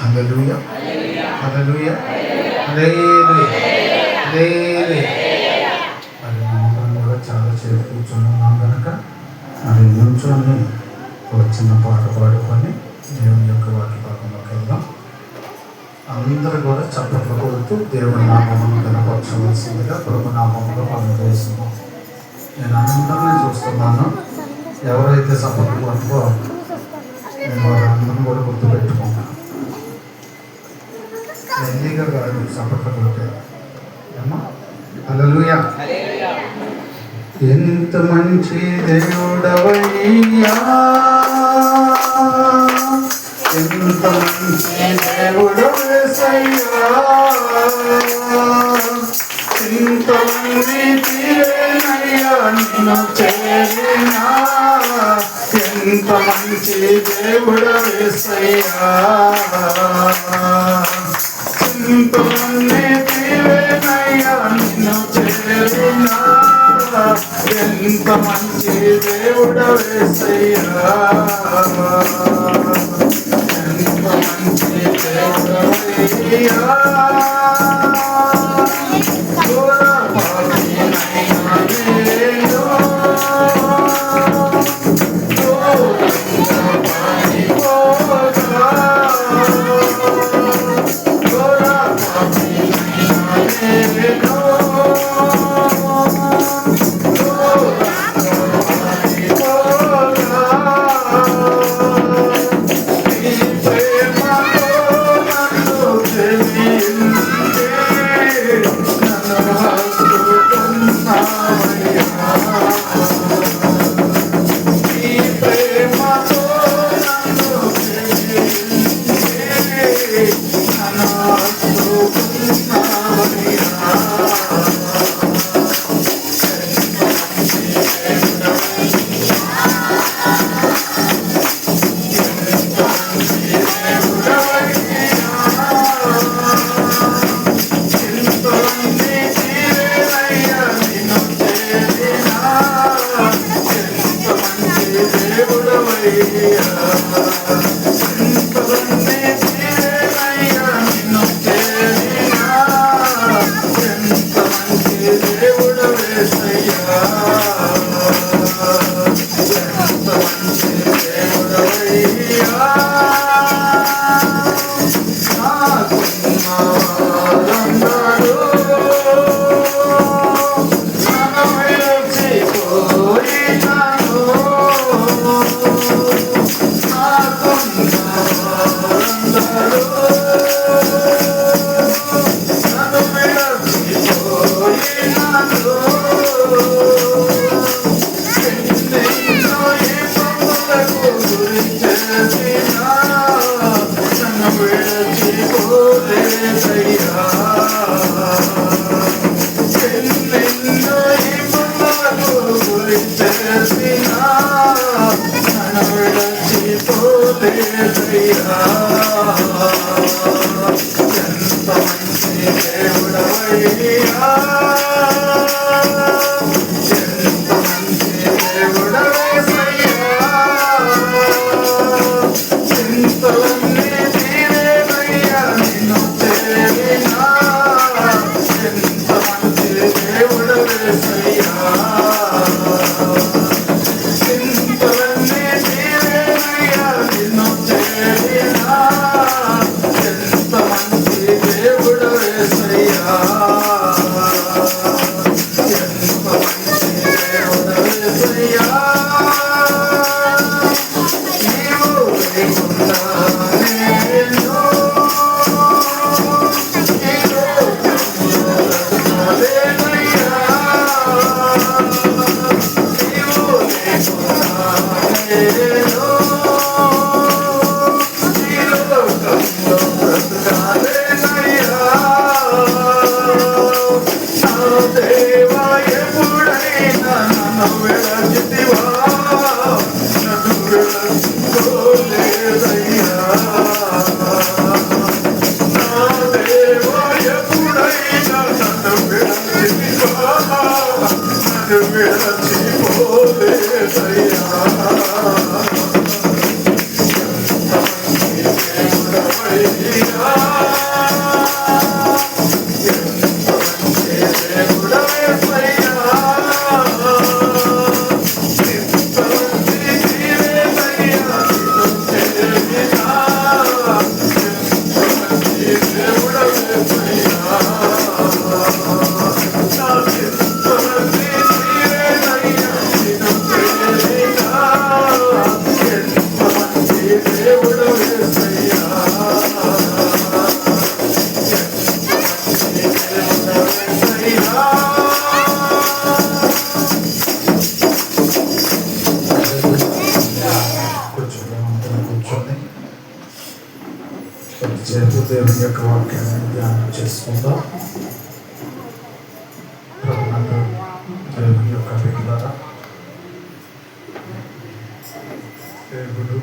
హల్లెలూయా హల్లెలూయా హల్లెలూయా హల్లెలూయా. మరి మనందరం కూడా చాలా సేపు కూర్చున్నాం కనుక మరి నుంచొని ఒక చిన్న పాట పాడుకొని దేవుని యొక్క వాక్య భాగంలోకి వెళ్దాం. అందరూ కూడా చప్పట్లు కొడుతూ దేవుని నామమును కనపరచవలసిందిగా ప్రభు నామములో మనం చేస్తున్నాం. నేను అందరినీ చూస్తున్నాను. ఎవరైతే చప్పట్లు కొడుకో నేను వాళ్ళందరినీ కూడా గుర్తుపెట్టుకున్నాను. ఎన్నిగా కాదు చప్పట్లు కొట్టే ఏమా. హల్లెలూయా. ఎంత మంచి దేవుడవయ్యా, ఎంత మంచి దేవుడు యేసయ్యా, ఎంతమంది తీరేనయ్యా నిన్ను చేరినా, ఎంత మంచి దేవుడు యేసయ్యా, ఎంతమంది తీరేనయ్యా నిన్ను చేరినా, ఎంత మంచి దేవుడు యేసయ్యా, ఎంత మంచి దేవుడు యేసయ్యా. చేతు దేవుని యొక్క వాక్యాన్ని ధ్యానం చేసుకుందాం. ప్రభునందు దేవుని యొక్క బిడ్డలారా, దేవుడు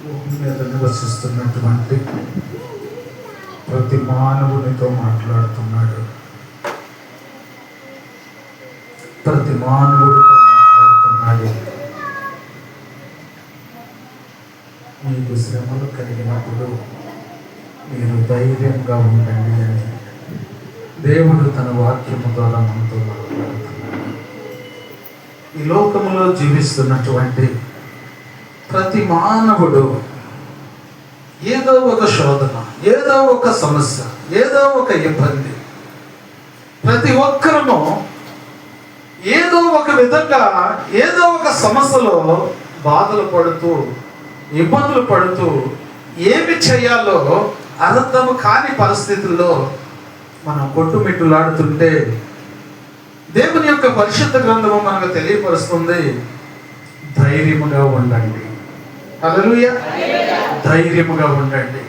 భూమి మీద నివసిస్తున్నటువంటి ప్రతి మానవునితో మాట్లాడుతున్నాడు. ప్రతి మానవుడితో మాట్లాడుతున్నాడు. మీకు శ్రమలు కలిగినప్పుడు మీరు ధైర్యంగా ఉండండి అని దేవుడు తన వాక్యము ద్వారా మనతో మాట్లాడుతున్నాడు. ఈ లోకములో జీవిస్తున్నటువంటి ప్రతి మానవుడు ఏదో ఒక శోధన, ఏదో ఒక సమస్య, ఏదో ఒక ఇబ్బంది, ప్రతి ఒక్కరము ఏదో ఒక విధంగా ఏదో ఒక సమస్యలో బాధలు పడుతూ ఇబ్బందులు పడుతూ ఏమి చేయాలో అర్థం కాని పరిస్థితుల్లో మనం కొట్టుమిట్టులాడుతుంటే దేవుని యొక్క పరిశుద్ధ గ్రంథము మనకు తెలియపరుస్తుంది, ధైర్యముగా ఉండండి. హల్లెలూయా. ధైర్యముగా ఉండండి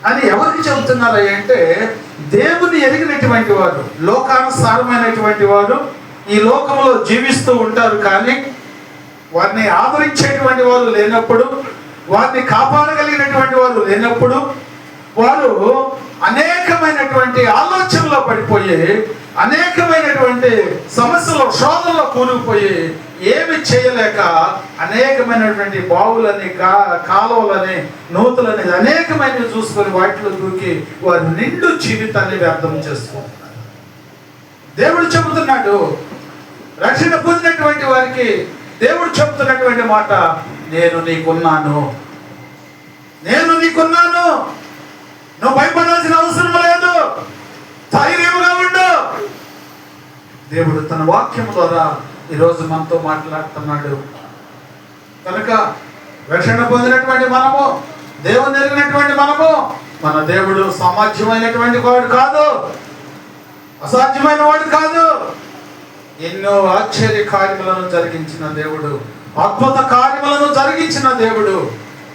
అని ఎవరికి చెబుతున్నారు అంటే, దేవుని ఎరిగినటువంటి వారు, లోకానుసారమైనటువంటి వారు ఈ లోకంలో జీవిస్తూ ఉంటారు. కానీ వారిని ఆదరించేటువంటి వారు లేనప్పుడు, వారిని కాపాడగలిగినటువంటి వారు లేనప్పుడు, వారు అనేకమైనటువంటి ఆలోచనలో పడిపోయి, అనేకమైనటువంటి సమస్యలో శోధనలో కూరుకుపోయి ఏమి చేయలేక అనేకమైనటువంటి బావులని, కాలువలని, నూతులని అనేకమైనవి చూసుకొని వాటిలో దూకి వారి నిండు జీవితాన్ని వ్యర్థం చేసుకుంటున్నారు. దేవుడు చెబుతున్నాడు, రక్షణ పొందినటువంటి వారికి దేవుడు చెబుతున్నటువంటి మాట, నేను నీకున్నాను, నేను నీకున్నాను, నువ్వు భయపడాల్సిన అవసరం లేదు, ధైర్యముగా ఉండు. దేవుడు తన వాక్యం ద్వారా ఈరోజు మనతో మాట్లాడుతున్నాడు. కనుక రక్షణ పొందినటువంటి మనము, దేవుని ఎరిగినటువంటి మనము, మన దేవుడు సామర్థ్యమైనటువంటి వాడు కాదు, అసాధ్యమైన వాడు కాదు. ఎన్నో ఆశ్చర్య కార్యములను జరిగించిన దేవుడు, అద్భుత కార్యములను జరిగించిన దేవుడు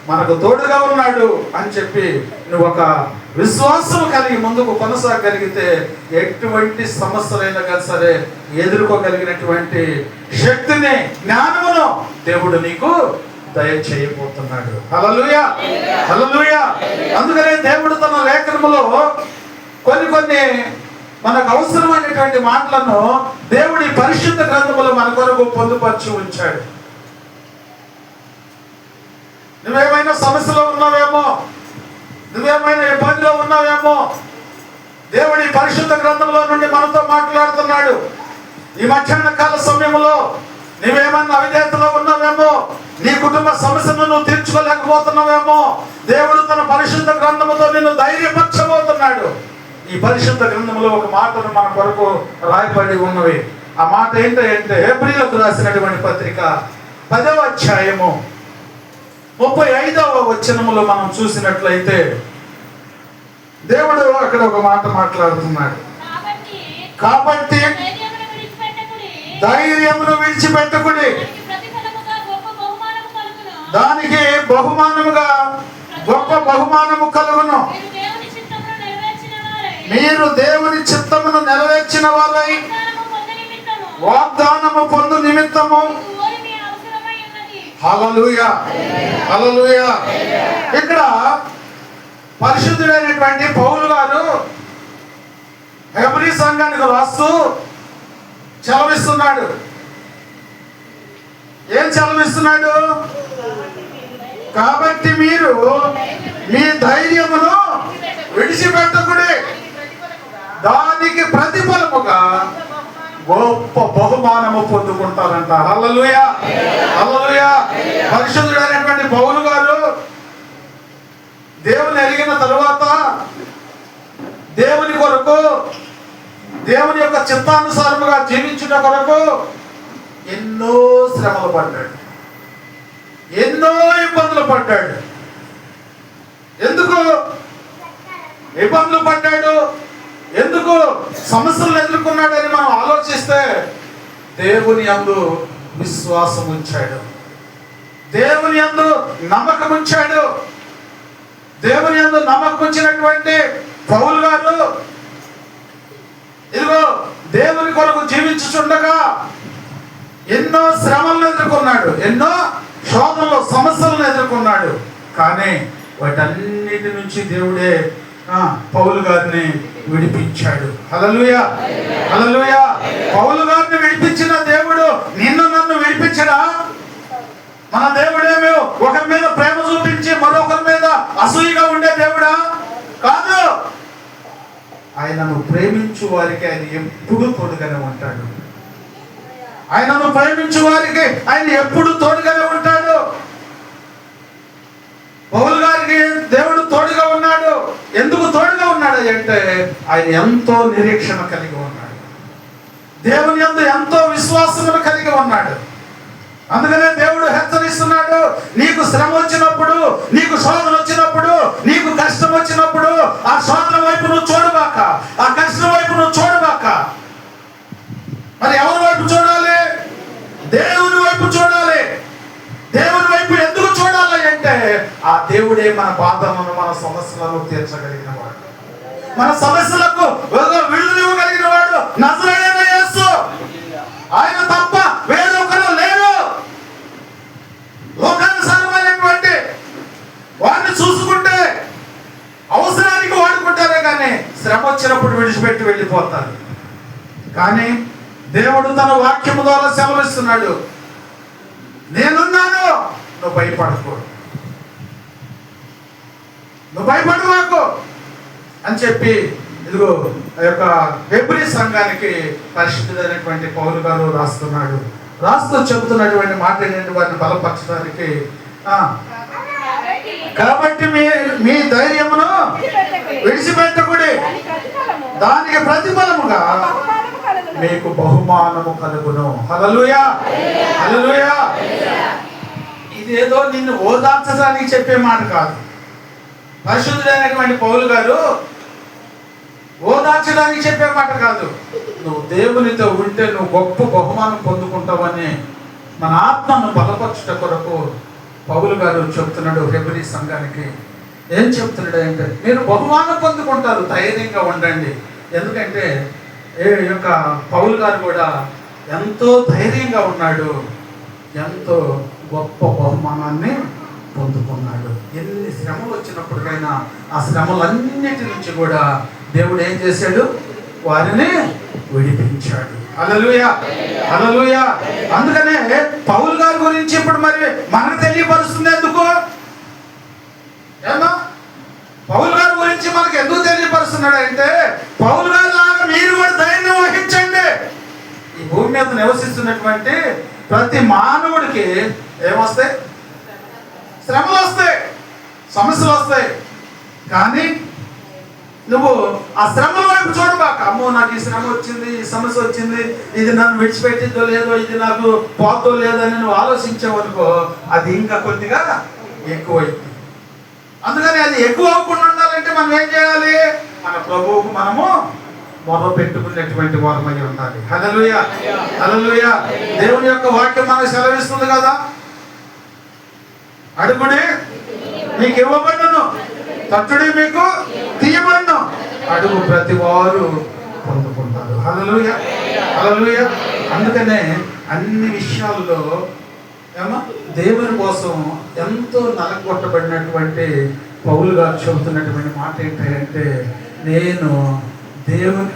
మనకు తోడుగా ఉన్నాడు అని చెప్పి నువ్వు ఒక విశ్వాసం కలిగి ముందుకు కొనసాగలిగితే ఎటువంటి సమస్యలైనా కానీ సరే ఎదుర్కోగలిగినటువంటి శక్తిని, జ్ఞానమును దేవుడు నీకు దయచేయబోతున్నాడు. హల్లెలూయా, హల్లెలూయా. అందుకనే దేవుడు తన లేఖనములో కొన్ని మనకు అవసరమైనటువంటి మాటలను దేవుడి పరిశుద్ధ గ్రంథములో మన కొరకు పొందుపరిచి ఉంచాడు. నువ్వేమైనా సమస్యలో ఉన్నావేమో, నువ్వేమైనా ఇబ్బందిలో ఉన్నావేమో, దేవుడి పరిశుద్ధ గ్రంథంలో నుండి మనతో మాట్లాడుతున్నాడు. ఈ మధ్యాహ్న కాల సమయంలో నువ్వేమన్నా అవిధేయతలో ఉన్నావేమో, నీ కుటుంబ సమస్యను నువ్వు తీర్చుకోలేకపోతున్నావేమో, దేవుడు తన పరిశుద్ధ గ్రంథముతో నిన్ను ధైర్యపరచబోతున్నాడు. ఈ పరిశుద్ధ గ్రంథంలో ఒక మాటను మన కొరకు రాయబడి ఉన్నవి. ఆ మాట ఏంటంటే, హెబ్రీయులకు రాసినటువంటి పత్రిక 10వ అధ్యాయము 35వ వచనములో మనం చూసినట్లయితే దేవుడు అక్కడ ఒక మాట మాట్లాడుతున్నాడు. కాబట్టి ధైర్యమును విడిచిపెట్టకుడి, దానికి బహుమానముగా గొప్ప బహుమానము కలుగును. మీరు దేవుని చిత్తమును నెరవేర్చిన వారై వాగ్దానము పొందు నిమిత్తము. హల్లెలూయా, హల్లెలూయా. ఇక్కడ పరిశుద్ధుడైనటువంటి పౌలు గారు హెబ్రీ సంఘానికి రాస్తూ చలవిస్తున్నాడు. ఏం చలవిస్తున్నాడు? కాబట్టి మీరు మీ ధైర్యమును విడిచిపెట్టకుడి, దానికి ప్రతిఫలముగా గొప్ప బహుమానము పొందుకుంటారంట. హల్లెలూయా, హల్లెలూయా. పరిశుద్ధుడైనటువంటి పౌలు గారు దేవుని ఎరిగిన తరువాత దేవుని కొరకు, దేవుని యొక్క చిత్తానుసారముగా జీవించుట కొరకు ఎన్నో శ్రమలు పడ్డాడు, ఎన్నో ఇబ్బందులు పడ్డాడు. ఎందుకు ఇబ్బందులు పడ్డాడు, ఎందుకు సమస్యలను ఎదుర్కొన్నాడని మనం ఆలోచిస్తే దేవుని యందు విశ్వాసం ఉంచాడు, దేవుని యందు నమ్మకం ఉంచాడు, దేవుని యందు నమ్మకం ఉంచినటువంటి పౌలు గారు ఇదిగో దేవుని కొరకు జీవించుచుండగా ఎన్నో శ్రమలను ఎదుర్కొన్నాడు, ఎన్నో శోధనలు సమస్యలను ఎదుర్కొన్నాడు. కానీ వాటన్నిటి నుంచి దేవుడే పౌలు గారిని విడిపించాడు. హల్లెలూయా, హల్లెలూయా. పౌలు గారిని విడిపించిన దేవుడు నిన్ను నన్ను విడిపించడా? మన దేవుడేమో ఒకరి మీద ప్రేమ చూపించి మరొకరి మీద అసూయగా ఉండే దేవుడా? కాదు. ఆయనను ప్రేమించు వారికి ఆయన ఎప్పుడు తోడుగానే ఉంటాడు. ఆయనను ప్రేమించు వారికి ఆయన ఎప్పుడు తోడుగానే ఉంటాడు. పౌలు గారికి దేవుడు తోడుగా ఉన్నాడు. ఎందుకు తోడుగా ఉన్నాడు అంటే ఆయన ఎంతో నిరీక్షణ కలిగి ఉన్నాడు, దేవుని యందు ఎంతో విశ్వాసమును కలిగి ఉన్నాడు. అందుకనే దేవుడు హెచ్చరిస్తున్నాడు, నీకు శ్రమ వచ్చినప్పుడు, నీకు శోధన వచ్చినప్పుడు, నీకు కష్టం వచ్చినప్పుడు ఆ శోధన వైపు నువ్వు చూడబాక, ఆ కష్టం వైపు నువ్వు చూడబాక. మరి ఎవరి వైపు చూడాలి? దేవుని వైపు చూడాలి. దేవుని వైపు ఎందుకు చూడాలి అంటే ఆ దేవుడే మన బాధలను, మన సమస్యలను తీర్చగలిగిన వాడు, మన సమస్యలకు విడుదల ఇవ్వగలిగిన వాడు నజరేయుడైన యేసు. ఆయన తప్ప వేరొకరు లేరు. లోకానుసారమైనటువంటి వారిని చూసుకుంటే అవసరానికి వాడుకుంటారే కానీ శ్రమ వచ్చినప్పుడు విడిచిపెట్టి వెళ్ళిపోతారు. కానీ దేవుడు తన వాక్యము ద్వారా సెలవిస్తున్నాడు, నేనున్నాను, నువ్వు భయపడకు, నువ్వు భయపడమాకు అని చెప్పి ఇదిగో ఆ యొక్క హెబ్రీ సంఘానికి పరిశుద్ధుడైనటువంటి పౌలు గారు రాస్తున్నాడు. రాస్తూ చెబుతున్నటువంటి మాట ఏంటంటే వారిని బలపరచడానికి, కాబట్టి మీ ధైర్యమును విడిచిపెట్టకుడి, దానికి ప్రతిఫలముగా మీకు బహుమానము కలుగును. హల్లెలూయా, హల్లెలూయా. ఇదేదో నిన్ను ఓదార్చడానికి చెప్పే మాట కాదు. పరిశుద్ధుడైనటువంటి పౌలు గారు ఓదార్చడానికి చెప్పే మాట కాదు. నువ్వు దేవునితో ఉంటే నువ్వు గొప్ప బహుమానం పొందుకుంటావని మన ఆత్మను బలపరచుట కొరకు పౌలు గారు చెప్తున్నాడు హెబ్రీ సంఘానికి. ఏం చెప్తున్నాడు అంటే మీరు బహుమానం పొందుకుంటారు, ధైర్యంగా ఉండండి. ఎందుకంటే ఈ యొక్క పౌలు గారు కూడా ఎంతో ధైర్యంగా ఉన్నాడు, ఎంతో గొప్ప బహుమానాన్ని పొందుకున్నాడు. ఎన్ని శ్రమలు వచ్చినప్పటికైనా ఆ శ్రమలన్నిటి నుంచి కూడా దేవుడు ఏం చేశాడు? వారిని విడిపించాడు. హల్లెలూయా, హల్లెలూయా. అందుకనే పౌలు గారి గురించి ఇప్పుడు మరి మనకు తెలియపరుస్తుంది ఎందుకు? ఏమో పౌలు గారి గురించి మనకు ఎందుకు తెలియపరుస్తున్నాడు అంటే పౌలు గారి లాగా మీరు కూడా ధైర్యం వహించండి. ఈ భూమి మీద నివసిస్తున్నటువంటి ప్రతి మానవుడికి ఏమొస్తాయి? శ్రమలు వస్తాయి, సమస్యలు వస్తాయి. కానీ నువ్వు ఆ శ్రమల వైపు చూడబాక. అమ్మో నాకు ఈ శ్రమ వచ్చింది, ఈ సమస్య వచ్చింది, ఇది నన్ను విడిచిపెట్టిద్దో లేదో, ఇది నాకు పోతో లేదని నువ్వు ఆలోచించావనుకో అది ఇంకా కొద్దిగా ఎక్కువైంది. అందుకని అది ఎక్కువ అవ్వకుండా ఉండాలంటే మనం ఏం చేయాలి? మన ప్రభువుకు మనము మొదలు పెట్టుకునేటువంటి వారమై ఉండాలి. హల్లెలూయా, హల్లెలూయా. దేవుని యొక్క వాక్యం మనకు సెలవిస్తుంది కదా, అడుగుడి మీకు ఇవ్వబడును, తట్టుడి మీకు తీయబడును, అడుగు ప్రతి వారు పొందుకుంటారు. హల్లెలూయా, హల్లెలూయా. అందుకనే అన్ని విషయాల్లో ఏమో దేవుని కోసం ఎంతో నలగొట్టబడినటువంటి పౌలు గారు చెబుతున్నటువంటి మాట ఏంటంటే నేను దేవుని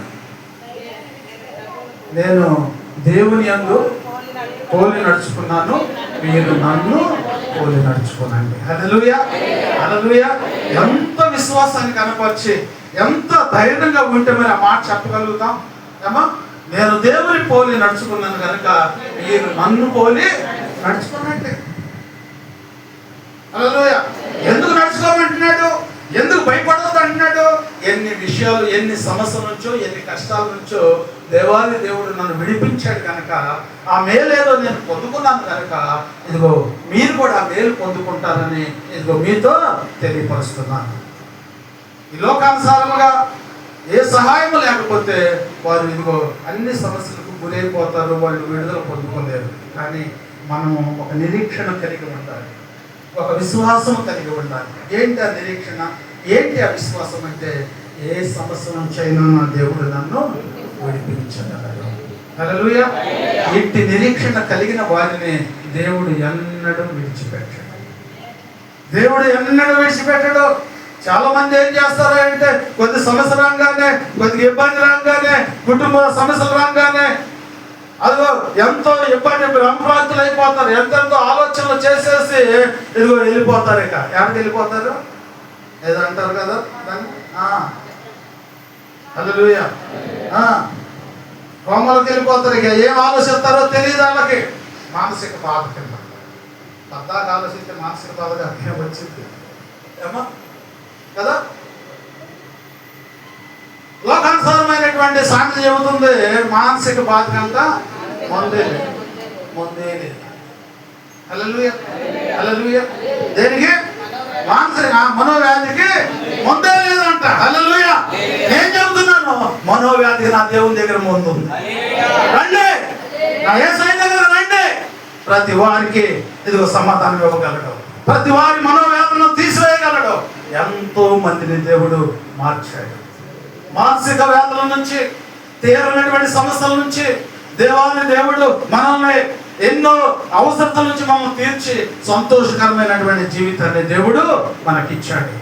యందు పోలి నడుచుకున్నాను, మీరు నన్ను పోలి నడుచుకోనండి. హల్లెలూయా, హల్లెలూయా. ఎంత విశ్వాసాన్ని కనపరిచి ఎంత ధైర్యంగా ఉంటే మరి ఆ మాట చెప్పగలుగుతాం? ఏమో నేను దేవుని పోలి నడుచుకున్నాను కనుక మీరు నన్ను పోలి నడుచుకోనండి. హల్లెలూయా. ఎందుకు నడుచుకోమంటున్నాడు? ఎందుకు భయపడదు అంటున్నాడు? ఎన్ని విషయాలు, ఎన్ని సమస్యల నుంచో, ఎన్ని కష్టాల నుంచో దేవాది దేవుడు నన్ను విడిపించాడు కనుక ఆ మేలేదో నేను పొందుకున్నాను కనుక ఇదిగో మీరు కూడా ఆ మేలు పొందుకుంటారని ఇదిగో మీతో తెలియపరుస్తున్నాను. ఈ లోకానుసారముగా ఏ సహాయం లేకపోతే వారు ఇదిగో అన్ని సమస్యలకు గురైపోతారు, వాళ్ళు విడుదల పొందుకోలేరు. కానీ మనము ఒక నిరీక్షణ కలిగి ఉండాలి. ఒక విశ్వాసం కలిగి ఉండాలి. ఏంటి ఆ నిరీక్షణ, ఏంటి ఆ విశ్వాసం అంటే, ఏ సమస్య నుంచైనా నా దేవుడు నన్ను విడిపించగలడు. హల్లెలూయా. ఇంటి నిరీక్షణ కలిగిన వారిని దేవుడు ఎన్నడూ విడిచిపెట్టాడు. దేవుడు ఎన్నడూ విడిచిపెట్టాడు. చాలా మంది ఏం చేస్తారు అంటే, కొద్ది సమస్య రాగానే, కొద్ది ఇబ్బంది రాగానే, కుటుంబ సమస్యలు రాగానే అదిగో ఎంతో ఇబ్బంది భ్రమప్రాంతులు అయిపోతారు. ఎంతెంతో ఆలోచనలు చేసేసి ఇదిగో వెళ్ళిపోతారు. ఇక ఎవరికి వెళ్ళిపోతారు ఏదో అంటారు కదా దాన్ని, హల్లెలూయా, కోమలకు వెళ్ళిపోతారు. ఇక ఏం ఆలోచిస్తారో తెలియదు వాళ్ళకి. మానసిక బాధ కింద పద్దాక ఆలోచిస్తే మానసిక బాధగా వచ్చింది ఏమో కదా. లోకానుసారమైనటువంటి సామెత చెబుతుంది, మానసిక బాధ కంతా ముందే లేదు. హల్లెలూయా, హల్లెలూయా. దేనికి? మానసిక మనోవ్యాధికి ముందే లేదంట. హల్లెలూయా. నేను చెబుతున్నాను, మనోవ్యాధికి నా దేవుని దగ్గర ముందు ఉంది. రండి, నా యేసయ్య దగ్గర రండి. ప్రతి వారికి ఇదిగో సమాధానం ఇవ్వగలడు. ప్రతి వారి మనోవ్యాధులను తీసివేయగలడు. ఎంతో మందిని దేవుడు మార్చాడు. మానసిక వ్యాధుల నుంచి, తీవ్రమైనటువంటి సమస్యల నుంచి దేవుడు మనల్ని ఎన్నో అవసరతల నుంచి మమ్మల్ని తీర్చి సంతోషకరమైనటువంటి జీవితాన్ని దేవుడు మనకిచ్చాడు.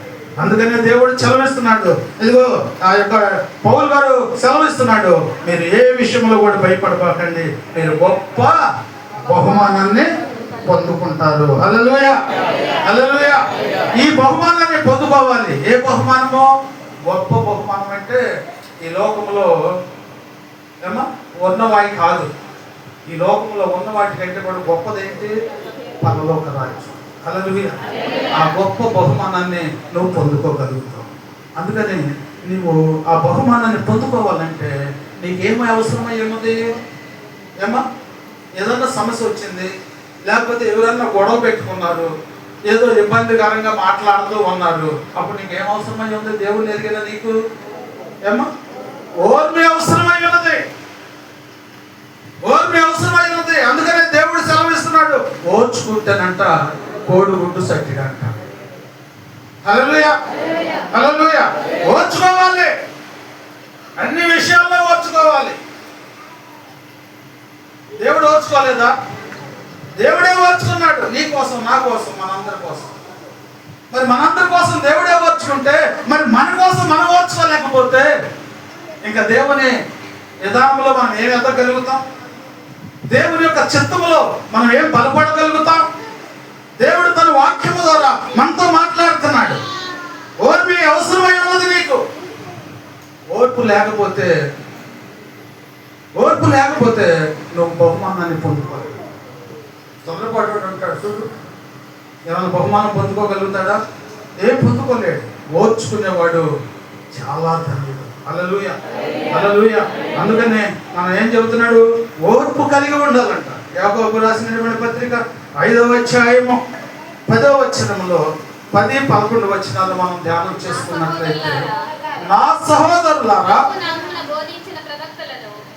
అందుకనే దేవుడు సెలవిస్తున్నాడు. ఇదిగో ఆ యొక్క పౌలు గారు సెలవిస్తున్నాడు, మీరు ఏ విషయంలో కూడా భయపడబాకండి, మీరు గొప్ప బహుమానాన్ని పొందుకుంటారు. హల్లెలూయా, హల్లెలూయా. ఈ బహుమానాన్ని పొందుకోవాలి. ఏ బహుమానమో? గొప్ప బహుమానం అంటే ఈ లోకంలో ఏమో ఉన్నవాయి కాదు. ఈ లోకంలో ఉన్న వాటికంటే కూడా గొప్పది ఏంటి? పరలోక రాజ్యం. హల్లెలూయా. ఆ గొప్ప బహుమానాన్ని నువ్వు పొందుకోగలుగుతావు. అందుకని నువ్వు ఆ బహుమానాన్ని పొందుకోవాలంటే నీకేమో అవసరమై ఉన్నది? ఏమో ఏదన్నా సమస్య వచ్చింది, లేకపోతే ఎవరన్నా గొడవ పెట్టుకున్నారు, ఏదో ఇబ్బందికరంగా మాట్లాడుతూ ఉన్నారు, అప్పుడు నీకేం అవసరమై ఉంది? దేవుడిని ఎరిగిన నీకు ఏమో ఓర్మి అవసరమై ఉన్నది. ఓర్మి అవసరమై ఉన్నది. అందుకనే దేవుడు సెలవిస్తున్నాడు, ఓర్చుకుంటేనంట కోడిగుడ్డు సట్టిడంట. హల్లెలూయా, హల్లెలూయా. ఓర్చుకోవాలి, అన్ని విషయాల్లో ఓర్చుకోవాలి. దేవుడు ఓర్చుకోలేదా? దేవుడే ఓర్చుకున్నాడు. నీ కోసం, నా కోసం, మనందరి కోసం. మరి మనందరి కోసం దేవుడే ఓర్చుకుంటే, మరి మన కోసం మనం ఓర్చుకోలేకపోతే ఇంకా దేవుని విధానంలో మనం ఏం ఎదగలుగుతాం? దేవుని యొక్క చిత్తములో మనం ఏం బలపడగలుగుతాం? దేవుడు తన వాక్యము ద్వారా మనతో మాట్లాడుతున్నాడు. ఓర్పు అవసరమై ఉన్నది నీకు. ఓర్పు లేకపోతే నువ్వు బహుమానాన్ని పొందుకోవాలి. తొందరపాటు ఉంటాడు చూడు, ఏమైనా బహుమానం పొందుకోగలుగుతాడా? ఏం పొందుకోలేడు. ఓర్చుకునేవాడు చాలా ధన్యుడు. హల్లెలూయా, హల్లెలూయా. అందుకనే మనం ఏం చెబుతున్నాడు? ఓర్పు కలిగి ఉండాలంట. యాకోబు రాసినటువంటి పత్రిక 5వ అధ్యాయము 10వ వచనంలో 10-11 వచనాలు మనం ధ్యానం చేసుకున్నట్లయితే, నా సహోదరులారా,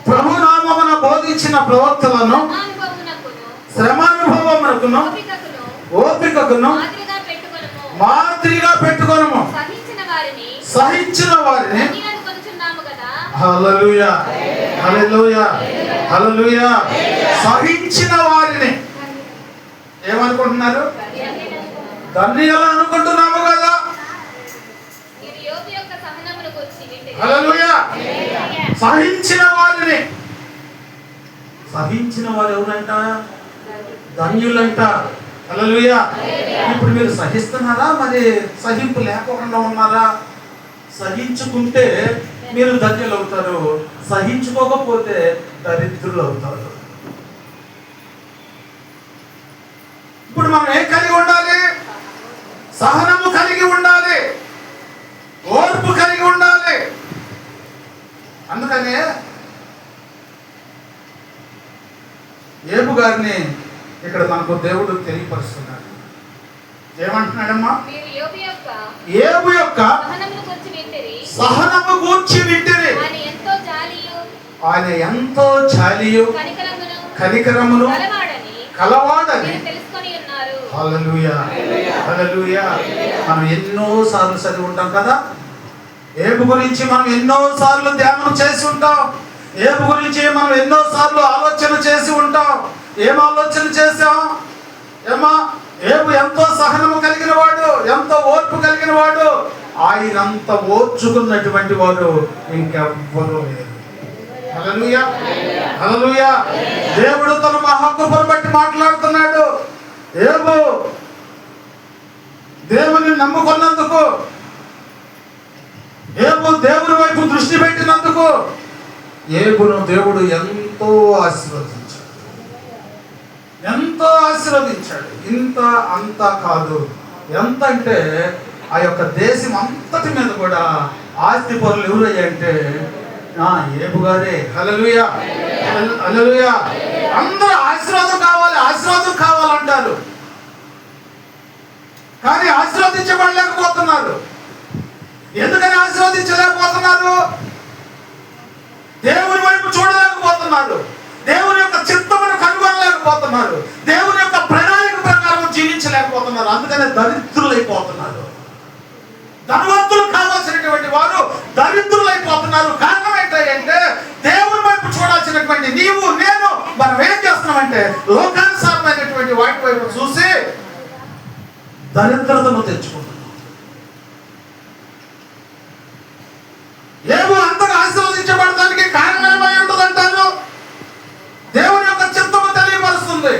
ప్రభు నామమున బోధించిన ప్రవక్తలను శ్రమానుభవమునకును ఓపికకును మాదిరిగా పెట్టుకొనుము. సహించిన వారిని హల్లెలూయా, హల్లెలూయా, హల్లెలూయా. సహించిన వారిని ఏమనుకుంటున్నారు? ధన్యులు అనుకుంటున్నాము కదా. హల్లెలూయా. సహించిన వారిని, సహించిన వారు ఎవరంట? ధన్యులంట. హల్లెలూయా. ఇప్పుడు మీరు సహిస్తున్నారా? మరి సహింపు లేకుండా ఉన్నారా? సహించుకుంటే మీరు ధన్యులు అవుతారు, సహించుకోకపోతే దరిద్రులు అవుతారు. ఇప్పుడు మనం ఏం కలిగి ఉండాలి? సహనము కలిగి ఉండాలి, ఓర్పు కలిగి ఉండాలి. అందుకనే ఏబు గారిని ఇక్కడ మనకు దేవుడు తెలియపరుస్తున్నాడు. ఏమంటున్నాడమ్మా? ఏబు యొక్క సహనము గూర్చి వింటిరి. ఆయన ఎంతో జాలియు కనికరమును కలవాడని హల్లెలూయా, హల్లెలూయా. మనం ఎన్నోసార్లు చదివి ఉంటాం కదా, ఏబు గురించి మనం ఎన్నోసార్లు ధ్యానం చేసి ఉంటాం. ఏబు గురించి మనం ఎన్నోసార్లు ఆలోచన చేసి ఉంటాం. ఏం ఆలోచన చేసాం? ఏమా, ఏబు ఎంతో సహనము కలిగిన వాడు, ఎంతో ఓర్పు కలిగిన వాడు. ఆయనంత ఓర్చుకున్నటువంటి వాడు ఇంకెవ్వరూ లేరు. హల్లెలూయా, హల్లెలూయా. దేవుడు తన మహాకృపను బట్టి మాట్లాడుతున్నాడు. ఏబు దేవుని నమ్ముకున్నందుకు, ఏబు దేవుని వైపు దృష్టి పెట్టినందుకు ఏబును దేవుడు ఎంతో ఆశీర్వదించాడు, ఎంతో ఆశీర్వదించాడు. ఇంత అంతా కాదు, ఎంత అంటే ఆ యొక్క దేశం అంతటి మీద కూడా ఆస్తి పరులు ఎవరయ్యంటే ఏబు గారే. హల్లెలూయా, హల్లెలూయా. అందరూ ఆశీర్వాదం కావాలి, ఆశీర్వాదం కావాలంటారు, కానీ ఆశీర్వదించబడలేకపోతున్నారు. ఎందుకని ఆశీర్వదించలేకపోతున్నారు? దేవుని వైపు చూడలేకపోతున్నారు, దేవుని యొక్క చిత్తమును కనుగొనలేకపోతున్నారు, దేవుని యొక్క ప్రణాళిక ప్రకారం జీవించలేకపోతున్నారు. అందుకనే దరిద్రులైపోతున్నారు. ధనవంతులు కావాల్సినటువంటి వారు దరిద్రులైపోతున్నారు. కారణం ఏంటంటే దేవుని వైపు చూడాల్సినటువంటి నీవు నేను మనం ఏం చేస్తున్నామంటే లోకానుసారమైనటువంటి వాటి వైపు చూసి దరిద్రతను తెచ్చుకుంటున్నాం. ఏమో అంతగా ఆశీర్వదించబడటానికి కారణం ఏమై ఉంటుందంటారు? దేవుని యొక్క చిత్తము తెలియపరుస్తుంది.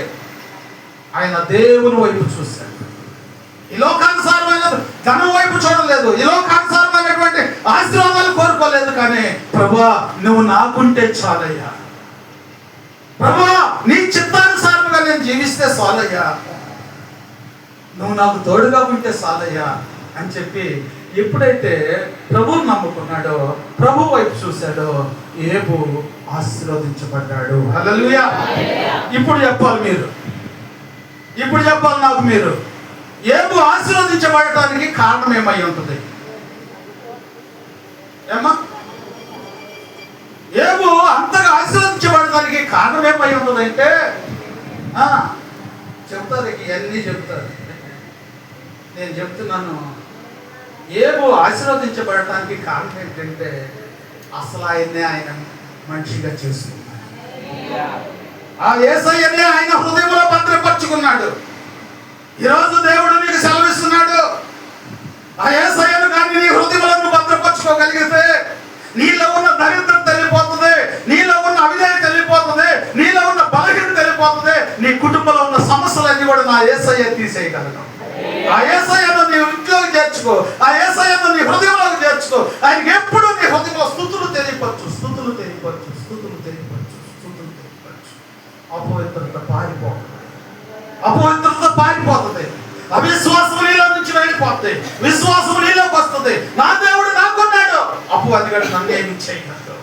ఆయన దేవుని వైపు చూశాడు. ఈ లోకానుసారమైన ధనం వైపు చూడలేదు, ఈ లోకానుసారమైనటువంటి ఆశీర్వాదాలు కోరుకోలేదు. కానీ ప్రభువా నువ్వు నాకుంటే చాలయ్యా, ప్రభువా నీ చిత్తానుసారంగా నేను జీవిస్తే చాలయ్యా, నువ్వు నాకు తోడుగా ఉంటే చాలయ్యా అని చెప్పి ఎప్పుడైతే ప్రభువుని నమ్ముకున్నాడో, ప్రభు వైపు చూశాడో ఏబు ఆశీర్వదించబడ్డాడు. హల్లెలూయా. ఇప్పుడు చెప్పాలి మీరు, ఇప్పుడు చెప్పాలి నాకు మీరు, ఏబు ఆశీర్వదించబడటానికి కారణం ఏమై ఉంటుంది? ఏమా, ఏబు అంతగా ఆశీర్వదించబడటానికి కారణం ఏమై ఉంటుందంటే చెప్తారు, ఇవన్నీ చెప్తారు. నేను చెప్తున్నాను, ఏబు ఆశీర్వదించబడటానికి కారణం ఏంటంటే అసలు ఆయన్నే ఆయన మనిషిగా చేసుకున్నాడు. ఆ యేసయ్యనే ఆయన హృదయంలో భద్రపరుచుకున్నాడు. ఈరోజు దేవుడు నీకు సెలవిస్తున్నాడు, ఆ యేసయ్యను కానీ నీ హృదయంలో భద్రపరచుకోగలిగితే నీలో ఉన్న దరిద్రం తెలియపోతుంది, నీలో ఉన్న అవిధేయత తెలియపోతుంది, నీలో ఉన్న బలహీనత తెలియపోతుంది. నీ కుటుంబంలో ఉన్న సమస్యలన్నీ కూడా నా యేసయ్య తీసేయగలను. ఆ యేసయ్యను నీ ఇంట్లోకి చేర్చుకో, ఆ యేసయ్యను నీ హృదయంలోకి చేర్చుకో. ఆయనకి ఎప్పుడు నీ హృదయంలో స్తుతులు తెలియపరచు, స్తుతులు తెలియపరచు, స్తుతులు తెలియపరచు, స్తుతులు తెలియపరచు. అపవిత్రత పారిపోతుంది, అపవిత్రత పారిపోతుంది. అవిశ్వాసం నీలో నుంచి వెళ్ళిపోతుంది, విశ్వాసం నీలోకి వస్తుంది. నా దేవుడు నాకున్నాడు, అపవాదిగాడు నన్ను ఏమి చేయగలడు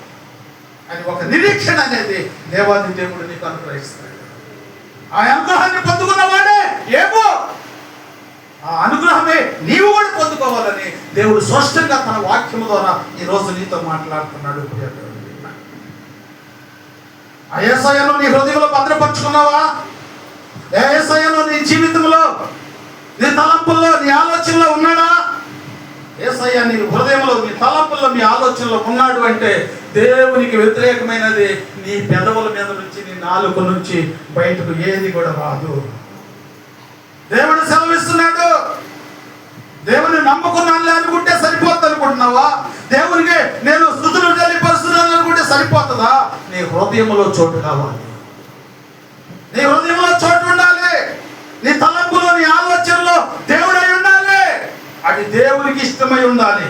అని ఒక నిరీక్షణ అనేది దేవాది దేవుడు నీకు అనుగ్రహిస్తాడు. ఆ అనుగ్రహాన్ని పొందుకున్నవాడే ఏమో, ఆ అనుగ్రహమే నీవు కూడా పొందుకోవాలని దేవుడు స్పష్టంగా తన వాక్యము ద్వారా ఈ రోజు నీతో మాట్లాడుతున్నాడు. ఆ యేసయ్యను నీ హృదయంలో భద్రపరుచుకున్నావా? యేసయ్యను నీ జీవితంలో, నీ తలంపుల్లో, నీ ఆలోచనలో ఉన్నాడా? యేసయ్య నీ హృదయంలో, నీ తలంపుల్లో, నీ ఆలోచనలో ఉన్నాడు అంటే దేవునికి వ్యతిరేకమైనది నీ పెదవుల మీద నుంచి, నీ నాలుక నుంచి బయటకు ఏది కూడా రాదు. దేవుడు సెలవిస్తున్నాడు. దేవుని నమ్ముకున్నాను అనుకుంటే సరిపోతుంది అనుకుంటున్నావా? దేవునికి నేను స్తుతులు తెలియపరుస్తున్నాను అనుకుంటే సరిపోతుందా? నీ హృదయంలో చోటు కావాలి, నీ హృదయంలో చోటు ఉండాలి. నీ తలంపులో, నీ ఆలోచనలో దేవుడై ఉండాలి. అది దేవునికి ఇష్టమై ఉండాలి.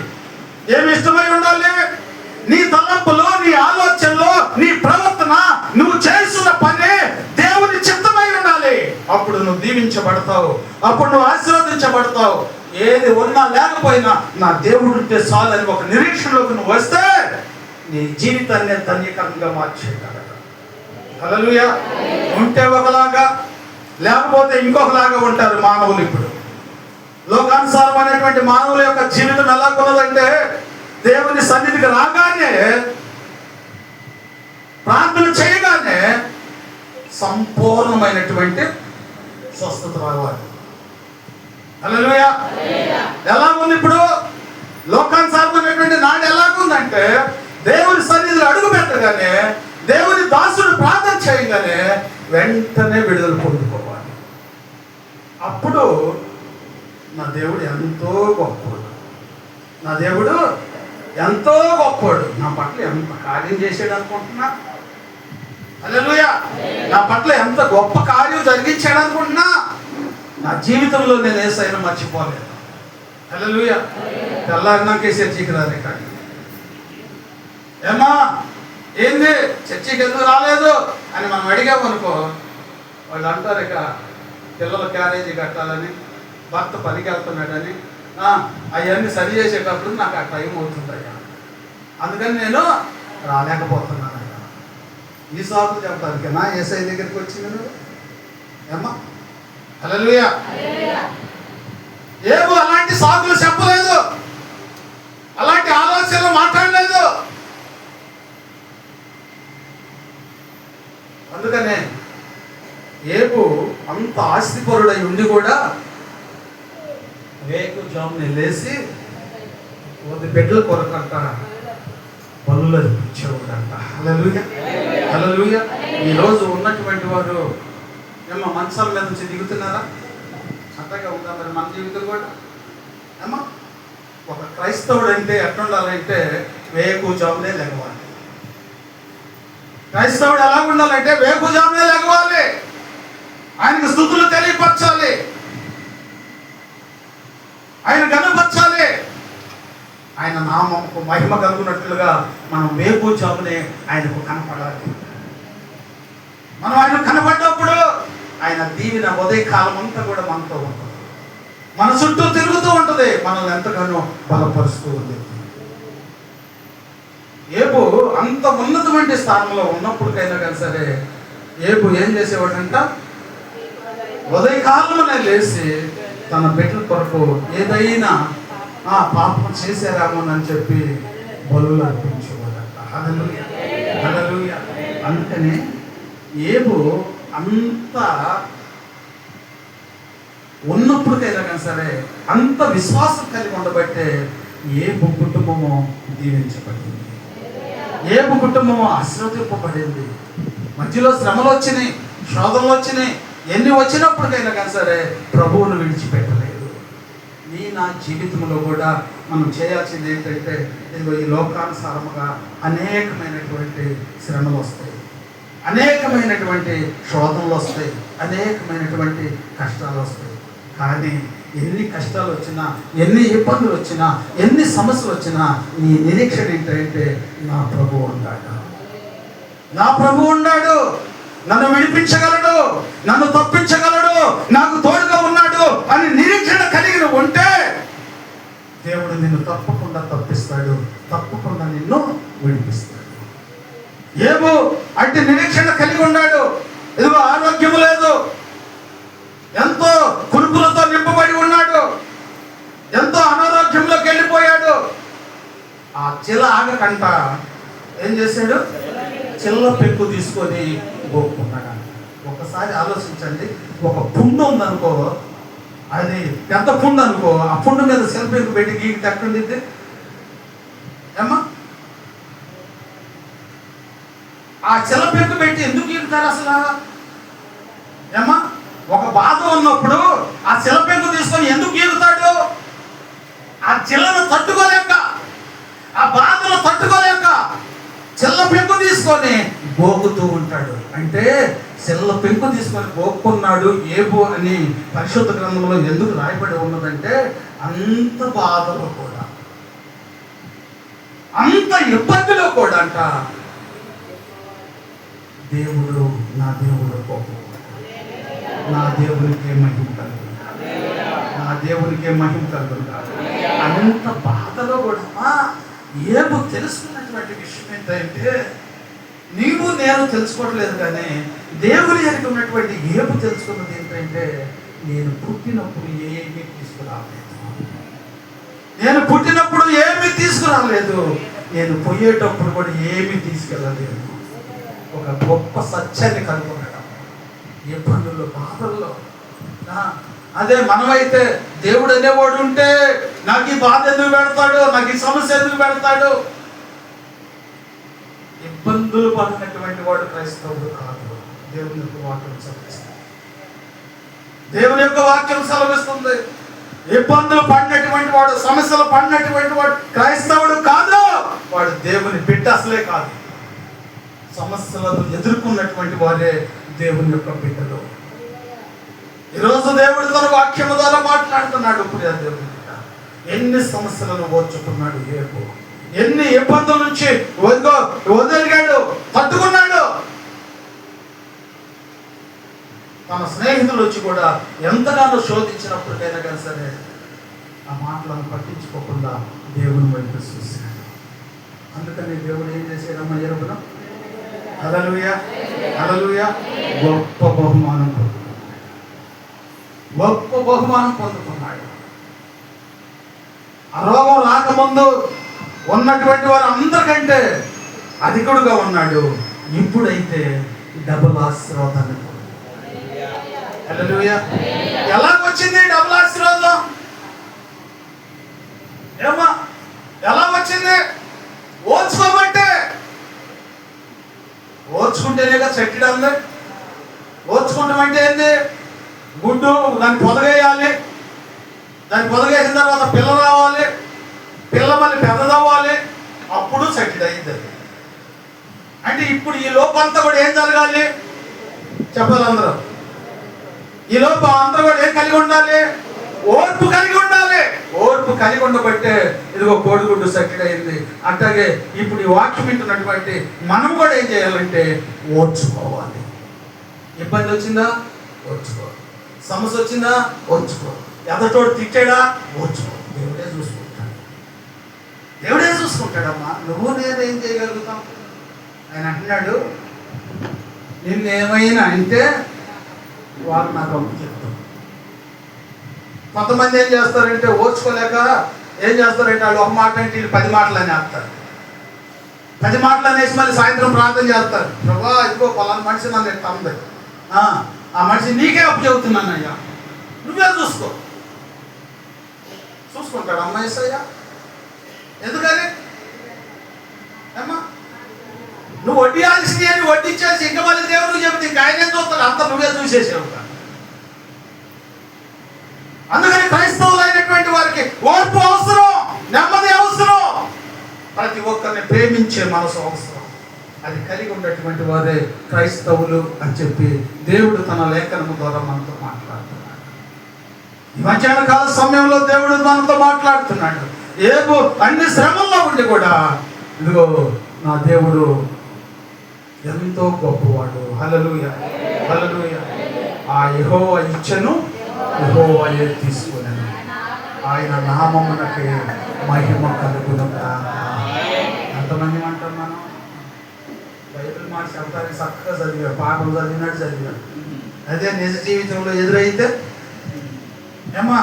ఏమి ఇష్టమై ఉండాలి? నీ తలంపులో, నీ ఆలోచనలో, నీ ప్రవర్తన, నువ్వు చేస్తున్న పని దేవుని చిత్తమై ఉండాలి. అప్పుడు నువ్వు దీవించబడతావు, అప్పుడు నువ్వు ఆశీర్వదించబడతావు. ఏది ఉన్నా లేకపోయినా నా దేవుడు ఉంటే చాలు అని ఒక నిరీక్షణలోకి నువ్వు వస్తే నీ జీవితాన్ని ధన్యకరంగా మార్చేయగలడు. హల్లెలూయా. ఉంటే ఒకలాగా, లేకపోతే ఇంకొకలాగా ఉంటారు మానవులు. ఇప్పుడు లోకానుసారమైనటువంటి మానవుల యొక్క జీవితం ఎలా కొన్నదంటే దేవుని సన్నిధికి రాగానే, ప్రార్థన చేయగానే సంపూర్ణమైనటువంటి స్వస్థత రావాలి, హల్లెలూయా. ఎలాగుంది ఇప్పుడు లోకానుసారమైనటువంటి నాడు? ఎలాగుందంటే దేవుని సన్నిధిలో అడుగు పెట్టగానే, దేవుని దాసుడు ప్రార్థన చేయగానే వెంటనే విడుదల పొందుకోవాలి. అప్పుడు నా దేవుడు ఎంతో గొప్పవాడు, నా దేవుడు ఎంతో గొప్పవాడు, నా పట్ల ఎంత కార్యం చేసాడు అనుకుంటున్నా. హల్లెలూయా. నా పట్ల ఎంత గొప్ప కార్యం జరిగించాడు అనుకుంటున్నా. నా జీవితంలో నేను యేసయ్యను మర్చిపోలేదు. హల్లెలూయా. తెల్లారినాకే చర్చికి రాలే. కానీ ఏమా ఏంది చర్చికి ఎందుకు రాలేదు అని మనం అడిగామనుకో, వాళ్ళు అంటారు ఇక పిల్లల క్యారేజీ కట్టాలని, భర్త పనికి వెళ్తున్నాడని, అవన్నీ సరి చేసేటప్పుడు నాకు ఆ టైం అవుతుందయ్యా, అందుకని నేను రాలేకపోతున్నాను. ఈ సాకులు చెప్తాను నా యేసయ్య దగ్గరికి వచ్చింది నువ్వు ఏమ్మా. హల్లెలూయా. ఏమో అలాంటి సాకులు చెప్పలేదు, అలాంటి ఆలోచనలు మాట్లాడలేదు. అందుకనే ఏబు అంత ఆస్తిపరుడై ఉండి కూడా వేకుజామున లేచి బిడ్డల కొరకంట పనులు అర్పించేవాడంట. హల్లెలూయా. హల్లెలూయా. ఈరోజు ఉన్నటువంటి వారు ఏమో మంచాల మీద నుంచి దిగుతున్నారా? చక్కగా ఉందా మరి మన జీవితం కూడా? ఏమో ఒక క్రైస్తవుడు అంటే ఎట్లుండాలంటే వేకుజామునే లెగవాలి. క్రైస్తవుడు ఎలా ఉండాలంటే వేకుజామునే లెగవాలి, ఆయనకు స్తుతులు తెలియపరచాలి, ఆయన గణపరచాలి, ఆయన నామముకు మహిమ కలుగునట్లుగా మనం వేకుజామునే ఆయనకు కనపడాలి. మనం ఆయన కనపడ్డప్పుడు ఆయన దీవెన ఉదయకాలం అంతా కూడా మనతో ఉంటుంది, మన చుట్టూ తిరుగుతూ ఉంటుంది, మనల్ని ఎంతగానో బలపరుస్తూ ఉంది. ఏబు అంత ఉన్నతమైన స్థానంలో ఉన్నప్పటికైనా కానీ సరే ఏబు ఏం చేసేవాడంట? ఉదయకాలంలోనే లేచి తన బిడ్డల కొరకు ఏదైనా పాపం చేశారామోనని చెప్పి బలులు అర్పించేవాడంట. హల్లెలూయా. హల్లెలూయా. అందుకనే ఏబు అంత ఉన్నప్పటికైనా కానీ సరే అంత విశ్వాసం కలిగి ఉండబట్టే ఏబు కుటుంబము దీవించబడింది, ఏబు కుటుంబము ఆశీర్వదింపబడింది. మధ్యలో శ్రమలు వచ్చినాయి, శోధనలు వచ్చినాయి, ఎన్ని వచ్చినప్పటికైనా కానీ సరే ప్రభువును విడిచిపెట్టలేదు. నా జీవితంలో కూడా మనం చేయాల్సింది ఏంటంటే ఇదిగో ఈ లోకానుసారముగా అనేకమైనటువంటి శ్రమలు వస్తాయి, అనేకమైనటువంటి శోధనలు వస్తాయి, అనేకమైనటువంటి కష్టాలు వస్తాయి. కానీ ఎన్ని కష్టాలు వచ్చినా, ఎన్ని ఇబ్బందులు వచ్చినా, ఎన్ని సమస్యలు వచ్చినా నీ నిరీక్షణ ఏంటంటే నా ప్రభువు ఉన్నాడు, నా ప్రభువు ఉన్నాడు, నన్ను విడిపించగలడు, నన్ను తప్పించగలడు, నాకు తోడుగా ఉన్నాడు అని నిరీక్షణ కలిగి ఉంటే దేవుడు నిన్ను తప్పకుండా తప్పిస్తాడు, తప్పకుండా నిన్ను విడిపిస్తాడు. ఏమో అంటే నిరీక్షణ కలిగి ఉన్నాడు. ఇదిగో ఆరోగ్యం లేదు, ఎంతో కురుపులతో నింపబడి ఉన్నాడు, ఎంతో అనారోగ్యంలోకి వెళ్ళిపోయాడు. ఆ చిల్ల ఆగకంట ఏం చేశాడు? చిల్ల పెంకు తీసుకొని గోక్కున్నాడు. ఒకసారి ఆలోచించండి, ఒక పుండు ఉందనుకో, అది పెద్ద పుండు అనుకో, ఆ పుండు మీద చిల్ల పెంకు పెట్టి గీకి తక్కుంది ఏమ్మా. ఆ చిల్ల పెంకు పెట్టి ఎందుకు గీకుతారు అసలు ఏమ్మా? ఒక బాధ ఉన్నప్పుడు ఆ చిల్ల పెంకు తీసుకొని ఎందుకు గీకుతాడు? ఆ చిల్లను తట్టుకోలేక, ఆ బాధను తట్టుకోలేక చిల్ల పెంకు తీసుకొని గోకుతూ ఉంటాడు. అంటే చిల్ల పెంకు తీసుకొని గోక్కున్నాడు ఏబు అని పరిశుద్ధ గ్రంథంలో ఎందుకు రాయబడి ఉన్నదంటే అంత బాధలో కూడా, అంత ఇబ్బందిలో కూడా అంట దేవుడు, నా దేవుడు కోపం, నా దేవునికే మహిమ కలుగు, నా దేవునికే మహిమ కలుగు. అంత బాధలో కూడా ఏబు తెలుసుకున్నటువంటి విషయం ఏంటంటే, నీవు నేను తెలుసుకోవట్లేదు కానీ దేవుని ఎరిగి ఉన్నటువంటి ఏబు తెలుసుకున్నది ఏంటంటే, నేను పుట్టినప్పుడు ఏమీ తీసుకురాలేదు, నేను పుట్టినప్పుడు ఏమీ తీసుకురాలేదు, నేను పోయేటప్పుడు కూడా ఏమీ తీసుకెళ్ళలేదు. ఒక గొప్ప సత్యాన్ని కనుగొనడం, ఇబ్బందుల్లో బాధల్లో అదే మనమైతే దేవుడు అనేవాడు ఉంటే నాకు ఈ బాధ ఎందుకు పెడతాడు, నాకు ఈ సమస్య ఎందుకు పెడతాడు. ఇబ్బందులు పడినటువంటి వాడు క్రైస్తవుడు కాదు. దేవుని యొక్క వాక్యం సెలవిస్తుంది. దేవుని యొక్క వాక్యం సెలవిస్తుంది. ఇబ్బందులు పడినటువంటి వాడు, సమస్యలు పడినటువంటి వాడు క్రైస్తవుడు కాదు. వాడు దేవుని బిడ్డ అసలే కాదు. సమస్యలను ఎదుర్కొన్నటువంటి వారే దేవుని యొక్క బిడ్డలు. ఈరోజు దేవుడు తన వాక్యము ద్వారా మాట్లాడుతున్నాడు. ప్రియ దేవుని బిడ్డ, ఎన్ని సమస్యలను ఓర్చుకున్నాడు యేబు, ఎన్ని ఇబ్బందుల నుంచి వదిలిగాడు, తట్టుకున్నాడు. తన స్నేహితులు వచ్చి కూడా ఎంతగానో శోధించినప్పటికైనా కానీ సరే ఆ మాటలను పట్టించుకోకుండా దేవుని వైపు చూశాడు. అందుకని దేవుడు ఏం చేశాడమ్మా ఎరుపున? హల్లెలూయా, హల్లెలూయా. గొప్ప బహుమానం పొందుకున్నాడు. ఆ రోగం రాకముందు ఉన్నటువంటి వారు అందరికంటే అధికుడుగా ఉన్నాడు. ఇప్పుడైతే డబుల్ ఆశీర్వాదాన్ని. హల్లెలూయా. ఎలాగొచ్చింది డబుల్ ఆశీర్వాదం? ఏమా ఎలా వచ్చింది? ఓర్చుకోబట్టే. ఓర్చుకుంటేనేగా చెట్టడం. ఓర్చుకుంటాం అంటే ఏంది? గుడ్డు దాన్ని పొదగేయాలి, దాన్ని పొదగేసిన తర్వాత పిల్ల రావాలి, పిల్ల మళ్ళీ పెద్దదవ్వాలి, అప్పుడు సెటిల్ అయింది. అంటే ఇప్పుడు ఈ లోపంతా కూడా ఏం జరగాలి చెప్పాలి అందరూ. ఈ లోపు అందరూ కూడా ఏం కలిగి ఉండాలి? ఓర్పు కలిగి ఉండాలి. ఓర్పు కలిగి ఉండబట్టే ఇదిగో కోడిగుడ్డు సెటిల్ అయింది. అట్లాగే ఇప్పుడు ఈ వాక్యం వింటున్నటువంటి మనం కూడా ఏం చేయాలంటే ఓర్చుకోవాలి. ఇబ్బంది వచ్చిందా? ఓర్చుకో. సమస్య వచ్చిందా? ఓర్చుకో. ఎదటోడు తిట్టాడా? ఓర్చుకో. దేవుడే చూసుకుంటాడు. దేవుడే చూసుకుంటాడమ్మా. నువ్వు నేనేం చేయగలుగుతాం? ఆయన అంటున్నాడు, నిన్నేమైనా అంటే వారు నాకు అప్పు చెప్తాం. కొంతమంది ఏం చేస్తారంటే ఓర్చుకోలేక ఏం చేస్తారంటే వాళ్ళు ఒక మాట అంటే వీళ్ళు 10 మాటలు అని వేస్తారు. 10 మాటలు అనేసి మళ్ళీ సాయంత్రం ప్రార్థన చేస్తారు. ప్రభా ఇదిగో పలానా మనిషి నన్ను ఎట్లా ఉంది, ఆ మనిషి నీకే అప్పు చెబుతున్నాను అయ్యా, నువ్వే చూసుకుంటాడు అమ్మాయిసయ్యా. ఎందుకని అమ్మా నువ్వు వడ్డీయాల్సింది అని వడ్డిచ్చేసి ఇంకా మళ్ళీ దేవుడికి చెబితే ఇంకా ఆయన చూస్తాడు. అంతా నువ్వే చూసేసావు. అందుకని క్రైస్తవులు అయినటువంటి వారికి ఓర్పు అవసరం, నెమ్మది అవసరం, ప్రతి ఒక్కరిని ప్రేమించే మనసు అవసరం. అది కలిగి ఉన్నటువంటి వారే క్రైస్తవులు అని చెప్పి దేవుడు తన లేఖనము ద్వారా మనతో మాట్లాడుతున్నాడు. ఈ మధ్యాహ్న కాల సమయంలో దేవుడు మనతో మాట్లాడుతున్నాడు. యేబు అన్ని శ్రమల్లో ఉండి కూడా ఇదిగో నా దేవుడు ఎంతో గొప్పవాడు. హల్లెలూయా, హల్లెలూయా. ఆ యెహోవా ఇచ్చెను, యెహోవాయే తీసుకున్నాను. ఆయన నామమునకి మహిమ కలుగును గాక. ఎంతమంది అంటాం మనం? బైబిల్ మాట శబ్దాన్ని చక్కగా చదివాడు, పాఠం చదివినట్టు చదివాడు. అదే నిజ జీవితంలో ఎదురైతే ఏమా?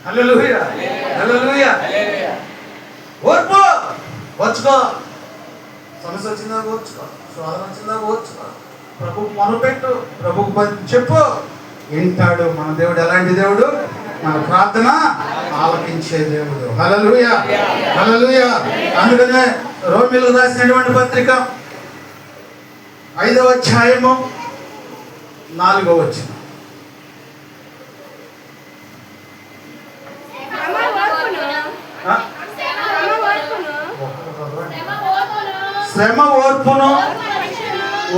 హల్లెలూయా, హల్లెలూయా. ఓర్పు. ఓర్చుకో. సమస్య వచ్చిందా? ఓర్చుకో. శోధన వచ్చిందా? ఓర్చుకో. ప్రభుకు మొదలుపెట్టు, ప్రభుకు చెప్పు. వింటాడు. మన దేవుడు ఎలాంటి దేవుడు? మన ప్రార్థన ఆలకించే దేవుడు. హల్లెలూయా, హల్లెలూయా. అందుకనే రోమీయులకు రాసినటువంటి పత్రిక 5వ అధ్యాయము 4వ వచనం. శ్రమ ఓర్పును,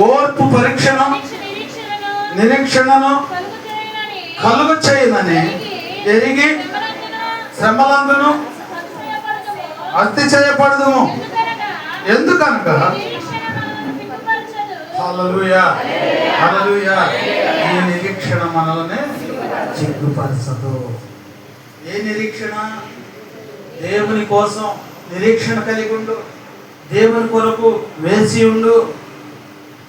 ఓర్పు పరీక్షను, నిరీక్షణను కలుగు చేయమని ఎరిగి శ్రమలందును అతి చేయబడదుము. ఎందుకనక హల్లెలూయా, హల్లెలూయా. ఈ నిరీక్షణ మనల్ని సిగ్గుపరచదు. ఏ నిరీక్షణ? దేవుని కోసం నిరీక్షణ కలిగి ఉండు. దేవుని కొరకు వేసి ఉండు.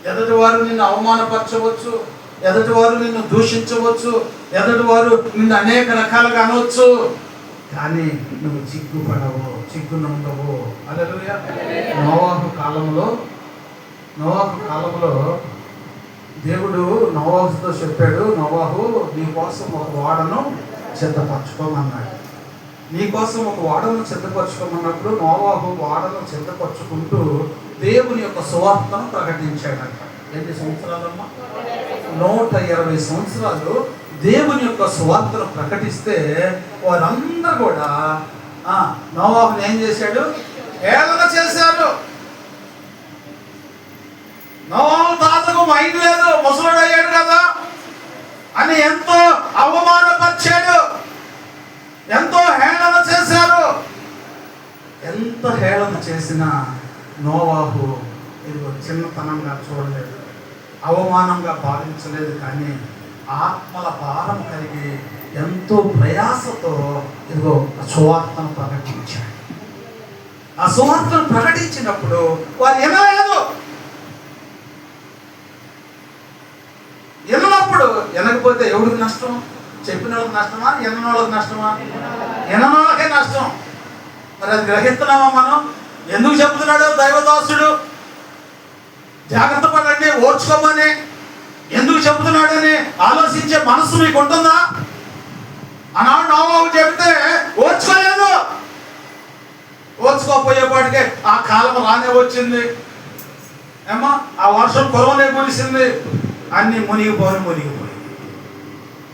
ఎదుటి వారు నిన్ను అవమానపరచవచ్చు, ఎదుటి వారు నిన్ను దూషించవచ్చు, ఎదుటి వారు నిన్ను అనేక రకాలుగా అనవచ్చు, కానీ నువ్వు సిగ్గుపడవు, సిగ్గునుండవు. హల్లెలూయా. నోవాహు కాలంలో దేవుడు నోవాహుతో చెప్పాడు, నోవాహు నీ కోసం ఒక ఓడను సిద్ధపరచుకోమన్నాడు. నీ కోసం ఒక ఓడను సిద్ధపరచుకోమన్నప్పుడు నోవాహు ఓడను సిద్ధపరచుకుంటూ దేవుని యొక్క సువార్తను ప్రకటించాడంట. ఎన్ని సంవత్సరాలమ్మా? 120 సంవత్సరాలు దేవుని యొక్క సువార్తను ప్రకటిస్తే వారందరూ కూడా నోవాహుని ఏం చేశాడు? హేళన చేశారు. నోవాహు తాతకు మైండ్ లేదు, ముసలుడు అయ్యాడు కదా అని ఎంతో అవమానపరిచాడు, ఎంతో హేళన చేశారు. ఎంత హేళన చేసినా నోవాహు ఇదిగో చిన్నతనంగా చూడలేదు, అవమానంగా భావించలేదు. కానీ ఆత్మల భారం కలిగి ఎంతో ప్రయాసతో ఇదిగో సువార్తను ప్రకటించాడు. ఆ సువార్తను ప్రకటించినప్పుడు వారు వినలేదు. వినప్పుడు వినకపోతే ఎవరికి నష్టం? చెప్పిన వాళ్ళకి నష్టమా? విన్న వాళ్ళకి నష్టమా? విన్న వాళ్ళకే నష్టం. మరి అది గ్రహిస్తున్నామా మనం? ఎందుకు చెబుతున్నాడు దైవదాసుడు జాగ్రత్త పడండి, ఓర్చుకోమని ఎందుకు చెబుతున్నాడని ఆలోచించే మనసు మీకు ఉంటుందా? ఆనాడు నోవాహు చెబితే ఓర్చుకోలేదు. ఓర్చుకోపోయేపాటికే ఆ కాలం రానే వచ్చింది ఏమా, ఆ వర్షం కురవనే కురిసింది, అన్ని మునిగిపోయి.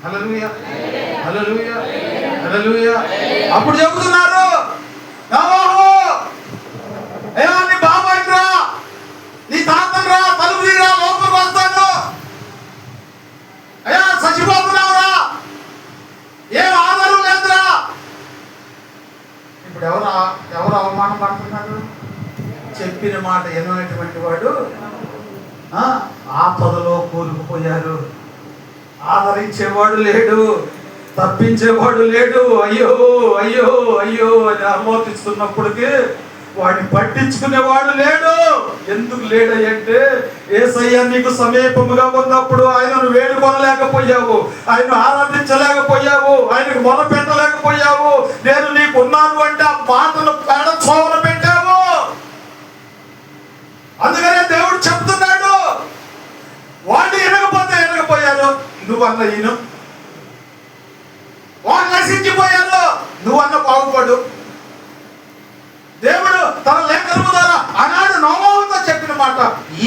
హల్లెలూయా, హల్లెలూయా, హల్లెలూయా. అప్పుడు చెబుతున్నారు, నోవాహు అయ్యా నీ బాబాయ్ రా, నీ తాతను రా, తలుపు తీరా, లోపలికి వస్తాను. అయ్యా చచ్చిపోతున్నావురా, ఏం ఆధారం లేదురా. ఇప్పుడు ఎవరు అవమానం పడుతున్నారు? చెప్పిన మాట వినటువంటి వాడు ఆపదలో కూరుకుపోయారు. ఆదరించేవాడు లేడు, తప్పించేవాడు లేడు. అయ్యో అయ్యో అయ్యో అని ఆలోచిస్తున్నప్పటికీ వాడిని పట్టించుకునేవాడు లేడు. ఎందుకు లేడంటే యేసయ్య నీకు సమీపముగా ఉన్నప్పుడు ఆయనను వేడుకొనలేకపోయావు, ఆయన ఆరాధించలేకపోయావు, ఆయనకు మొర పెట్టలేకపోయావు. నేను నీకు ఉన్నాను అంటే ఆ మాటను పేడచోవన పెట్టావు. అందుకనే దేవుడు చెప్తున్నాడు, వాళ్ళు వినకపోయారు, నువ్వన్న ఈయన. వాళ్ళు నశించిపోయారు, నువ్వన్న బాగుపడు. దేవుడు తన లేఖనము ద్వారా ఆనాడు నోవాహుతో చెప్పిన మాట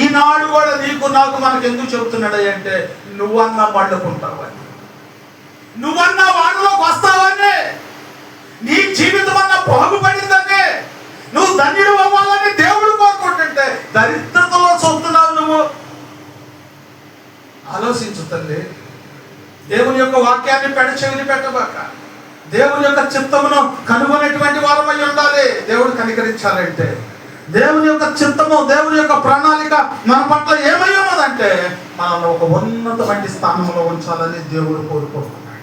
ఈనాడు కూడా నీకు నాకు మనకు ఎందుకు చెబుతున్నాడు అంటే నువ్వన్నా పండుకుంటావని, నువ్వన్నా వాళ్ళలోకి వస్తావని, నీ జీవితం అన్నా బాగుపడిందని, నువ్వు ధన్యుడు అవ్వాలని దేవుడు కోరుకుంటుంటే దరిద్రతలో చూస్తున్నావు నువ్వు. ఆలోచించు తల్లి. దేవుని యొక్క వాక్యాన్ని పెడచెవిని పెట్టబాక. దేవుని యొక్క చిత్తమును కనుగొనేటువంటి వారమై ఉండాలి. దేవుడు కనికరించాలంటే దేవుని యొక్క చిత్తము, దేవుని యొక్క ప్రణాళిక మన పట్ల ఏమై ఉన్నదంటే మనల్ని ఒక ఉన్నతమైన స్థానంలో ఉంచాలని దేవుడు కోరుకుంటున్నాడు.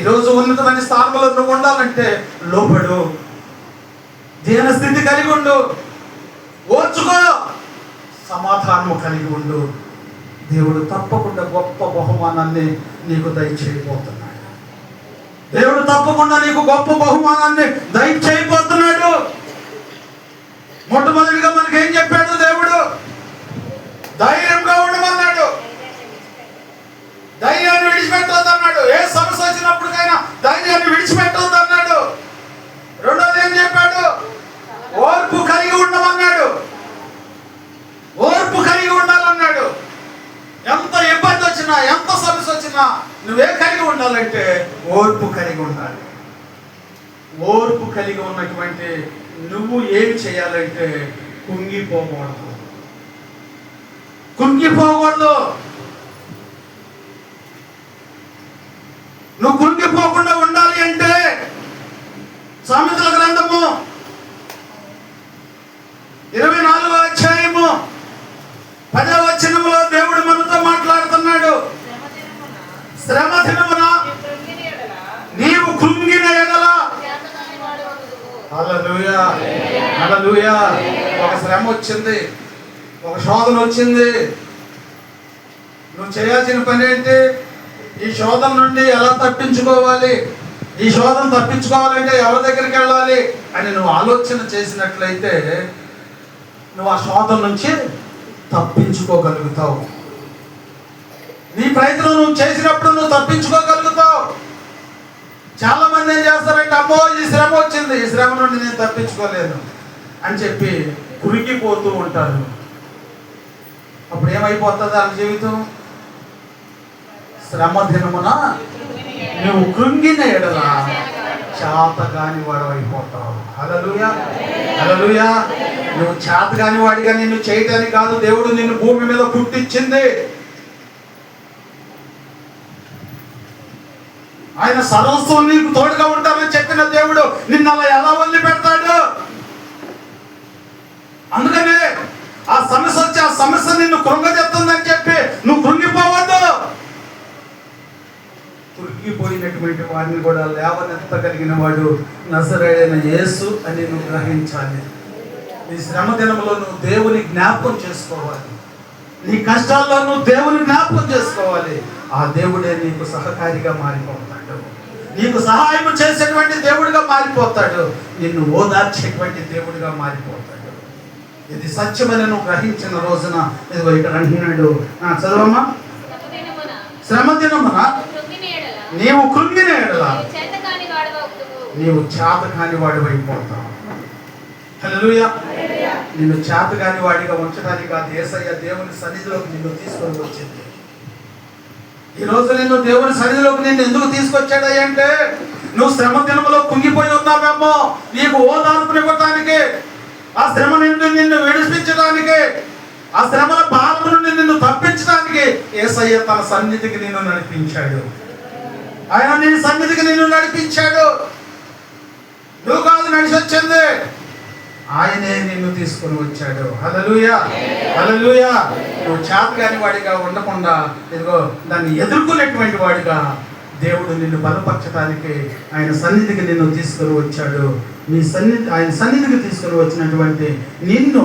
ఈరోజు ఉన్నతమైన స్థానంలో నువ్వు ఉండాలంటే లోబడు, దీన స్థితి కలిగి ఉండు, ఓర్చుకో, సమాధానము కలిగి ఉండు. దేవుడు తప్పకుండా గొప్ప బహుమానాన్ని నీకు దయచేయబోతున్నాడు. దేవుడు తప్పకుండా నీకు గొప్ప బహుమానాన్ని దయచేయబోతున్నాడు. మొట్టమొదటిగా మనకి ఏం చెప్పాడు దేవుడు? ధైర్యంగా ఉండమన్నాడు, ధైర్యాన్ని విడిచిపెట్టొద్దు అన్నాడు. ఏ సమస్య వచ్చినప్పటికైనా ధైర్యాన్ని విడిచిపెట్టొద్దు అన్నాడు. రెండోది ఏం చెప్పాడు? ఓర్పు కలిగి ఉండమన్నాడు, ఓర్పు కలిగి ఉండాలన్నాడు. ఎంత ఇబ్బంది వచ్చినా, ఎంత సమస్య వచ్చినా నువ్వే కలిగి ఉండాలంటే ఓర్పు కలిగి ఉండాలి. ఓర్పు కలిగి ఉన్నటువంటి నువ్వు ఏమి చేయాలంటే కుంగిపోకూడదు, కుంగిపోకూడదు. నువ్వు కుంగిపోకుండా ఉండాలి అంటే సామెతల గ్రంథము 24వ అధ్యాయము 10వ వచనములో దేవుడు మనతో మాట్లాడుతున్నాడు. శ్రమ దినమున నీవు కృంగిన ఎడల, హల్లెలూయా, హల్లెలూయా. ఒక శ్రమ వచ్చింది, ఒక శోధన వచ్చింది. నువ్వు చేయాల్సిన పని ఏంటి? ఈ శోధన నుండి ఎలా తప్పించుకోవాలి, ఈ శోధన తప్పించుకోవాలంటే ఎవరి దగ్గరికి వెళ్ళాలి అని నువ్వు ఆలోచన చేసినట్లయితే నువ్వు ఆ శోధన నుంచి తప్పించుకోగలుగుతావు. నీ ప్రయత్నం నువ్వు చేసినప్పుడు నువ్వు తప్పించుకోగలుగుతావు. చాలా మంది ఏం చేస్తారంటే, అమ్మో ఈ శ్రమ వచ్చింది, ఈ శ్రమ నుండి నేను తప్పించుకోలేను అని చెప్పి కురికిపోతూ ఉంటారు. అప్పుడు ఏమైపోతుంది వాళ్ళ జీవితం? శ్రమ దినమున నువ్వు కృంగిన ఎడల చేతగాని వాడు అయిపోతావు. హల్లెలూయా, హల్లెలూయా. నువ్వు చేతగాని వాడిగా నిన్ను చేయటానికి కాదు దేవుడు నిన్ను భూమి మీద పుట్టించింది. ఆయన సర్వస్వం నీకు తోడుగా ఉంటానని చెప్పిన దేవుడు నిన్ను అలా ఎలా వదిలి పెడతాడు? అందుకనే ఆ సమస్య వచ్చి ఆ సమస్య నిన్ను కృంగజెత్తుందని చెప్పి నువ్వు కృంగిపోవద్దు. కృంగిపోయినటువంటి వాడిని కూడా లేవనెత్తగలిగిన వాడు నజరేయుడైన యేసు అని నువ్వు గ్రహించాలి. నీ శ్రమ దినంలో నువ్వు దేవుని జ్ఞాపకం చేసుకోవాలి. నీ కష్టాల్లో నువ్వు దేవుని జ్ఞాపకం చేసుకోవాలి. ఆ దేవుడే నీకు సహకారిగా మారిపోతాడు, నీకు సహాయం చేసేటువంటి దేవుడిగా మారిపోతాడు, నిన్ను ఓదార్చేటువంటి దేవుడిగా మారిపోతాడు. ఇది సత్యమని నువ్వు గ్రహించిన రోజున ఇదిగో ఇక్కడ అంటున్నాడు. చదవమ్మా. శ్రమ దినమున నీవు కృంగిన ఎడల నీవు చేతకాని వాడివైపోతావు. హల్లెలూయా. నిన్ను చేతకాని వాడిగా ఉంచడానికి కాదు యేసయ్య దేవుని సన్నిధిలోకి నిన్ను తీసుకొని వచ్చింది. ఈ రోజు నిన్ను దేవుని సన్నిధిలోకి నిన్ను ఎందుకు తీసుకొచ్చాడంటే, నువ్వు శ్రమ దినములో కుంగిపోయి ఉన్నావేమో, నీకు ఓదార్పునివ్వటానికి, ఆ శ్రమ నుండి నిన్ను విడిపించడానికి, ఆ శ్రమల భారం నుండి నిన్ను తప్పించడానికి యేసయ్య తన సన్నిధికి నిన్ను నడిపించాడు. ఆయన నీ సన్నిధికి నిన్ను నడిపించాడు. నువ్వు కాదు నడిచి వచ్చింది, ఆయనే నిన్ను తీసుకొని వచ్చాడు. హల్లెలూయా, హల్లెలూయా. నువ్వు చేతగాని వాడిగా ఉండకుండా ఇదిగో దాన్ని ఎదుర్కొనేటువంటి వాడిగా దేవుడు నిన్ను బలపరచడానికి ఆయన సన్నిధికి నిన్ను తీసుకొని వచ్చాడు. నీ సన్నిధి ఆయన సన్నిధికి తీసుకొని వచ్చినటువంటి నిన్ను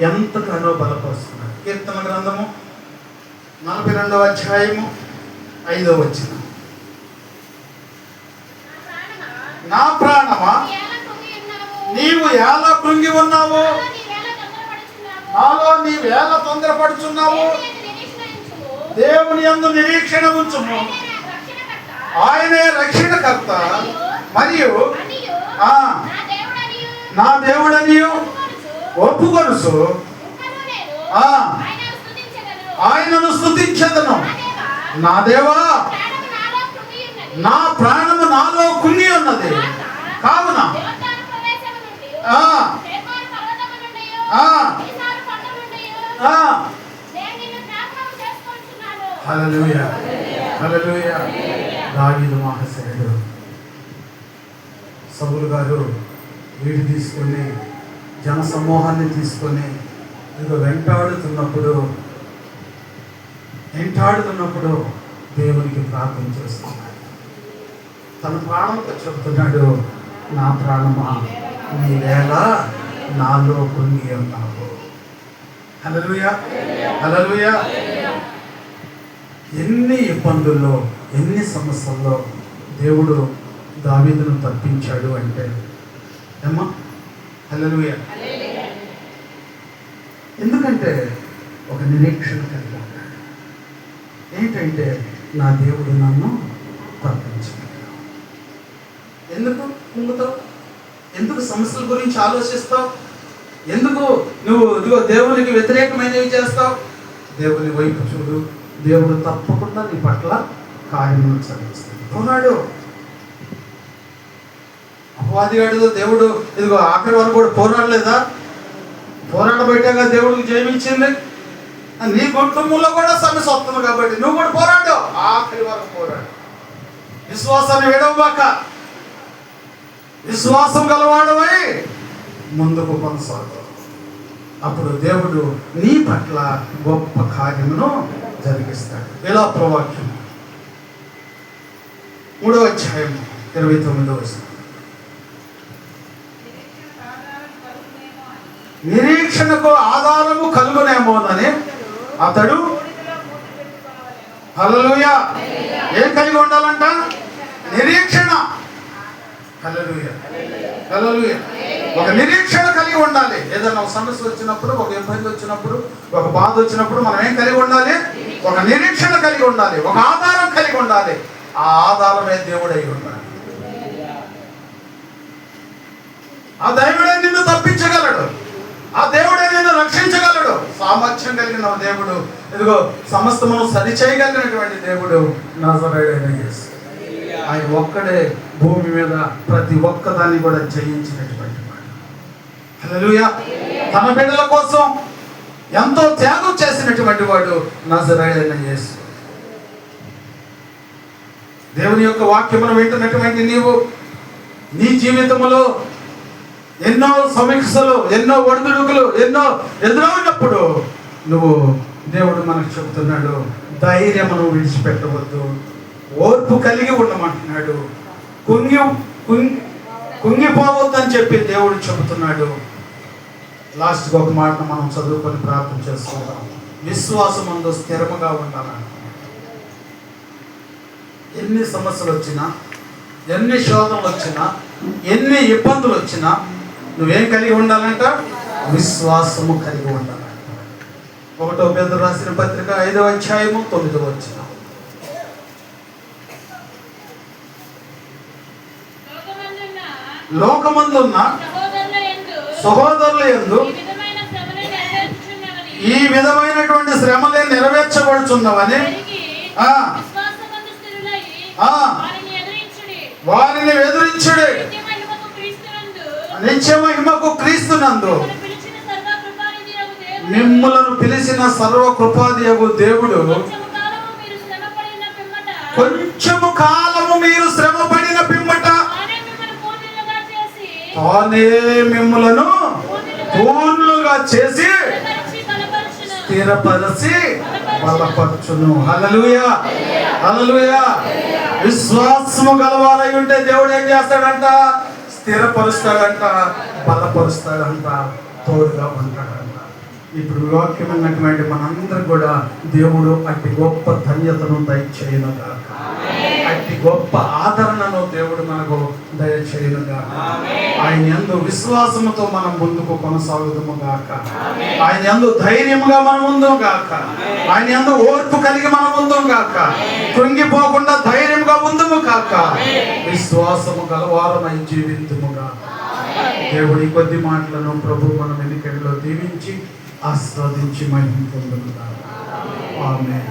ఎంతగానో బలపరుస్తున్నాడు. కీర్తన గ్రంథము 42వ అధ్యాయము 5వ వచనం. నా ప్రాణమా నీవు ఎలా కృంగి ఉన్నావు, నాలో నీవేళ తొందరపడుచున్నావు. దేవుని యందు నిరీక్షణ ఉంచుము, ఆయనే రక్షణకర్త మరియు నా దేవుడనియు ఒప్పుకొనుసు ఆయనను స్తుతించెదను. నా దేవా, నా ప్రాణము నాలో కుంగి ఉన్నది కావున హల్లెలూయా, హల్లెలూయా. దావీదు మహాశయుడు సౌలు గారు వీడి తీసుకొని జన సమూహాన్ని తీసుకొని ఇదిగో వెంటాడుతున్నప్పుడు దేవునికి ప్రార్థన చేస్తున్నాడు. తన ప్రాణంతో చెబుతున్నాడు, నా ప్రాణమా నీవేళ నాలో కృంగి ఉన్నావు. హల్లెలూయా, హల్లెలూయా. ఎన్ని ఇబ్బందుల్లో, ఎన్ని సమస్యల్లో దేవుడు దావీదును తప్పించాడు అంటే ఏమ్మా, హల్లెలూయా. ఎందుకంటే ఒక నిరీక్షణ కలిగి ఉన్నాడు. ఏంటంటే నా దేవుడు నన్ను తప్పించాడు. ఎందుకు కుంగుతావు? ఎందుకు సమస్యల గురించి ఆలోచిస్తావు? ఎందుకు నువ్వు ఇదిగో దేవునికి వ్యతిరేకమైనవి చేస్తావు? దేవుని వైపు చూడు, దేవుడు తప్పకుండా నీ పట్ల కార్యములు చదివిస్తాడు. పోరాడు. అపవాదిగాడు దేవుడు ఇదిగో ఆఖరి వరకు కూడా పోరాడలేదా? పోరాడబట్టాగా దేవుడికి జయమిచ్చింది. నీ కుటుంబంలో కూడా సమస్య వస్తుంది కాబట్టి నువ్వు కూడా పోరాడు, ఆఖరి వరకు పోరాడు. విశ్వాసాన్ని విడవబాక, విశ్వాసం గలవాడవై ముందుకు కొనసాగు. అప్పుడు దేవుడు నీ పట్ల గొప్ప కార్యమును జరిగిస్తాడు. ఎలా ప్రవాక్యం 3వ అధ్యాయం 29వ వచనం. నిరీక్షణకు ఆధారము కలుగునేమోనని అతడు హల్లెలూయా ఏం కలిగి ఉండాలంట? నిరీక్షణ. హల్లెలూయా, హల్లెలూయా. ఒక నిరీక్షణ కలిగి ఉండాలి. ఏదైనా ఒక సమస్య వచ్చినప్పుడు, ఒక ఇబ్బంది వచ్చినప్పుడు, ఒక బాధ వచ్చినప్పుడు మనం ఏం కలిగి ఉండాలి? ఒక నిరీక్షణ కలిగి ఉండాలి, ఒక ఆధారం కలిగి ఉండాలి. ఆ ఆధారమే దేవుడై ఉండాలి. ఆ దేవుడే నిన్ను తప్పించగలడు, ఆ దేవుడే నిన్ను రక్షించగలడు. సామర్థ్యం కలిగిన దేవుడు, ఇదిగో సమస్తమును సరిచేయగలిగినటువంటి దేవుడు నజరేయుడైన యేసు. ఆయన ఒక్కడే భూమి మీద ప్రతి ఒక్కదాన్ని కూడా జయించినటువంటి వాడు. హల్లెలూయా. తన బిడ్డల కోసం ఎంతో త్యాగం చేసినటువంటి వాడు నజరేయుడైన యేసు. దేవుని యొక్క వాక్యమును వింటున్నటువంటి నీవు నీ జీవితంలో ఎన్నో సమీక్షలు, ఎన్నో ఒడిదుడుకులు, ఎన్నో ఎదురవున్నప్పుడు నువ్వు దేవుడు మనకు చెబుతున్నాడు, ధైర్యమును విడిచిపెట్టవద్దు, ఓర్పు కలిగి ఉండమంటున్నాడు, కుంగిపోవద్దని చెప్పి దేవుడు చెబుతున్నాడు. లాస్ట్కి ఒక మాట మనం చదువుకొని ప్రార్థన చేసుకుందాం. విశ్వాసమందు స్థిరముగా ఉండాలంట. ఎన్ని సమస్యలు వచ్చినా, ఎన్ని శోధనలు వచ్చినా, ఎన్ని ఇబ్బందులు వచ్చినా నువ్వేం కలిగి ఉండాలంట? విశ్వాసము కలిగి ఉండాలంట. 1 పేతురు రాసిన పత్రిక 5వ అధ్యాయము 9వ వచనం. లోకమందున్న సహోదరుల యందు ఈ విధమైనటువంటి శ్రమలే నెరవేర్చబడుచున్నవని వారిని ఎదిరించుడి, నిత్య మహిమకు క్రీస్తునందు మిమ్ములను పిలిచిన సర్వకృపాదియగు దేవుడు కొంచెము కాలము మీరు శ్రమపడిన పిమ్మట తానే మిమ్ములను పూర్ణులుగా చేసి స్థిరపరచి బలపరచును. హల్లెలూయా, హల్లెలూయా. విశ్వాసము గలవారై ఉంటే దేవుడు ఏం చేస్తాడంట? స్థిరపరుస్తాడంట, బలపరుస్తాడంట, తోడుగా ఉంటాడంట. ఇప్పుడు వాక్యం ఉన్నటువంటి మనందరం కూడా దేవుడు అట్టి గొప్ప ధన్యతను దయచేయునుగాక, అట్టి గొప్ప ఆదరణను దేవుడు మనకు దయచేయునుగాక. ఆయన యందు విశ్వాసముతో మనం ముందుకు కొనసాగుదుము గాక, ఆయన యందు ధైర్యముగా మనం ఉందుము గాక, ఆయన యందు ఓర్పు కలిగి మనం ఉందుము గాక, కృంగిపోకుండా ధైర్యముగా ఉందుము గాక, విశ్వాసము గలవారమై జీవింతుము గాక. దేవుడి కొద్ది మాటలను ప్రభు మన వెనుకలో దీవించి ఆస్వాదించి మహిమ పొందుము గాక. ఆమేన్.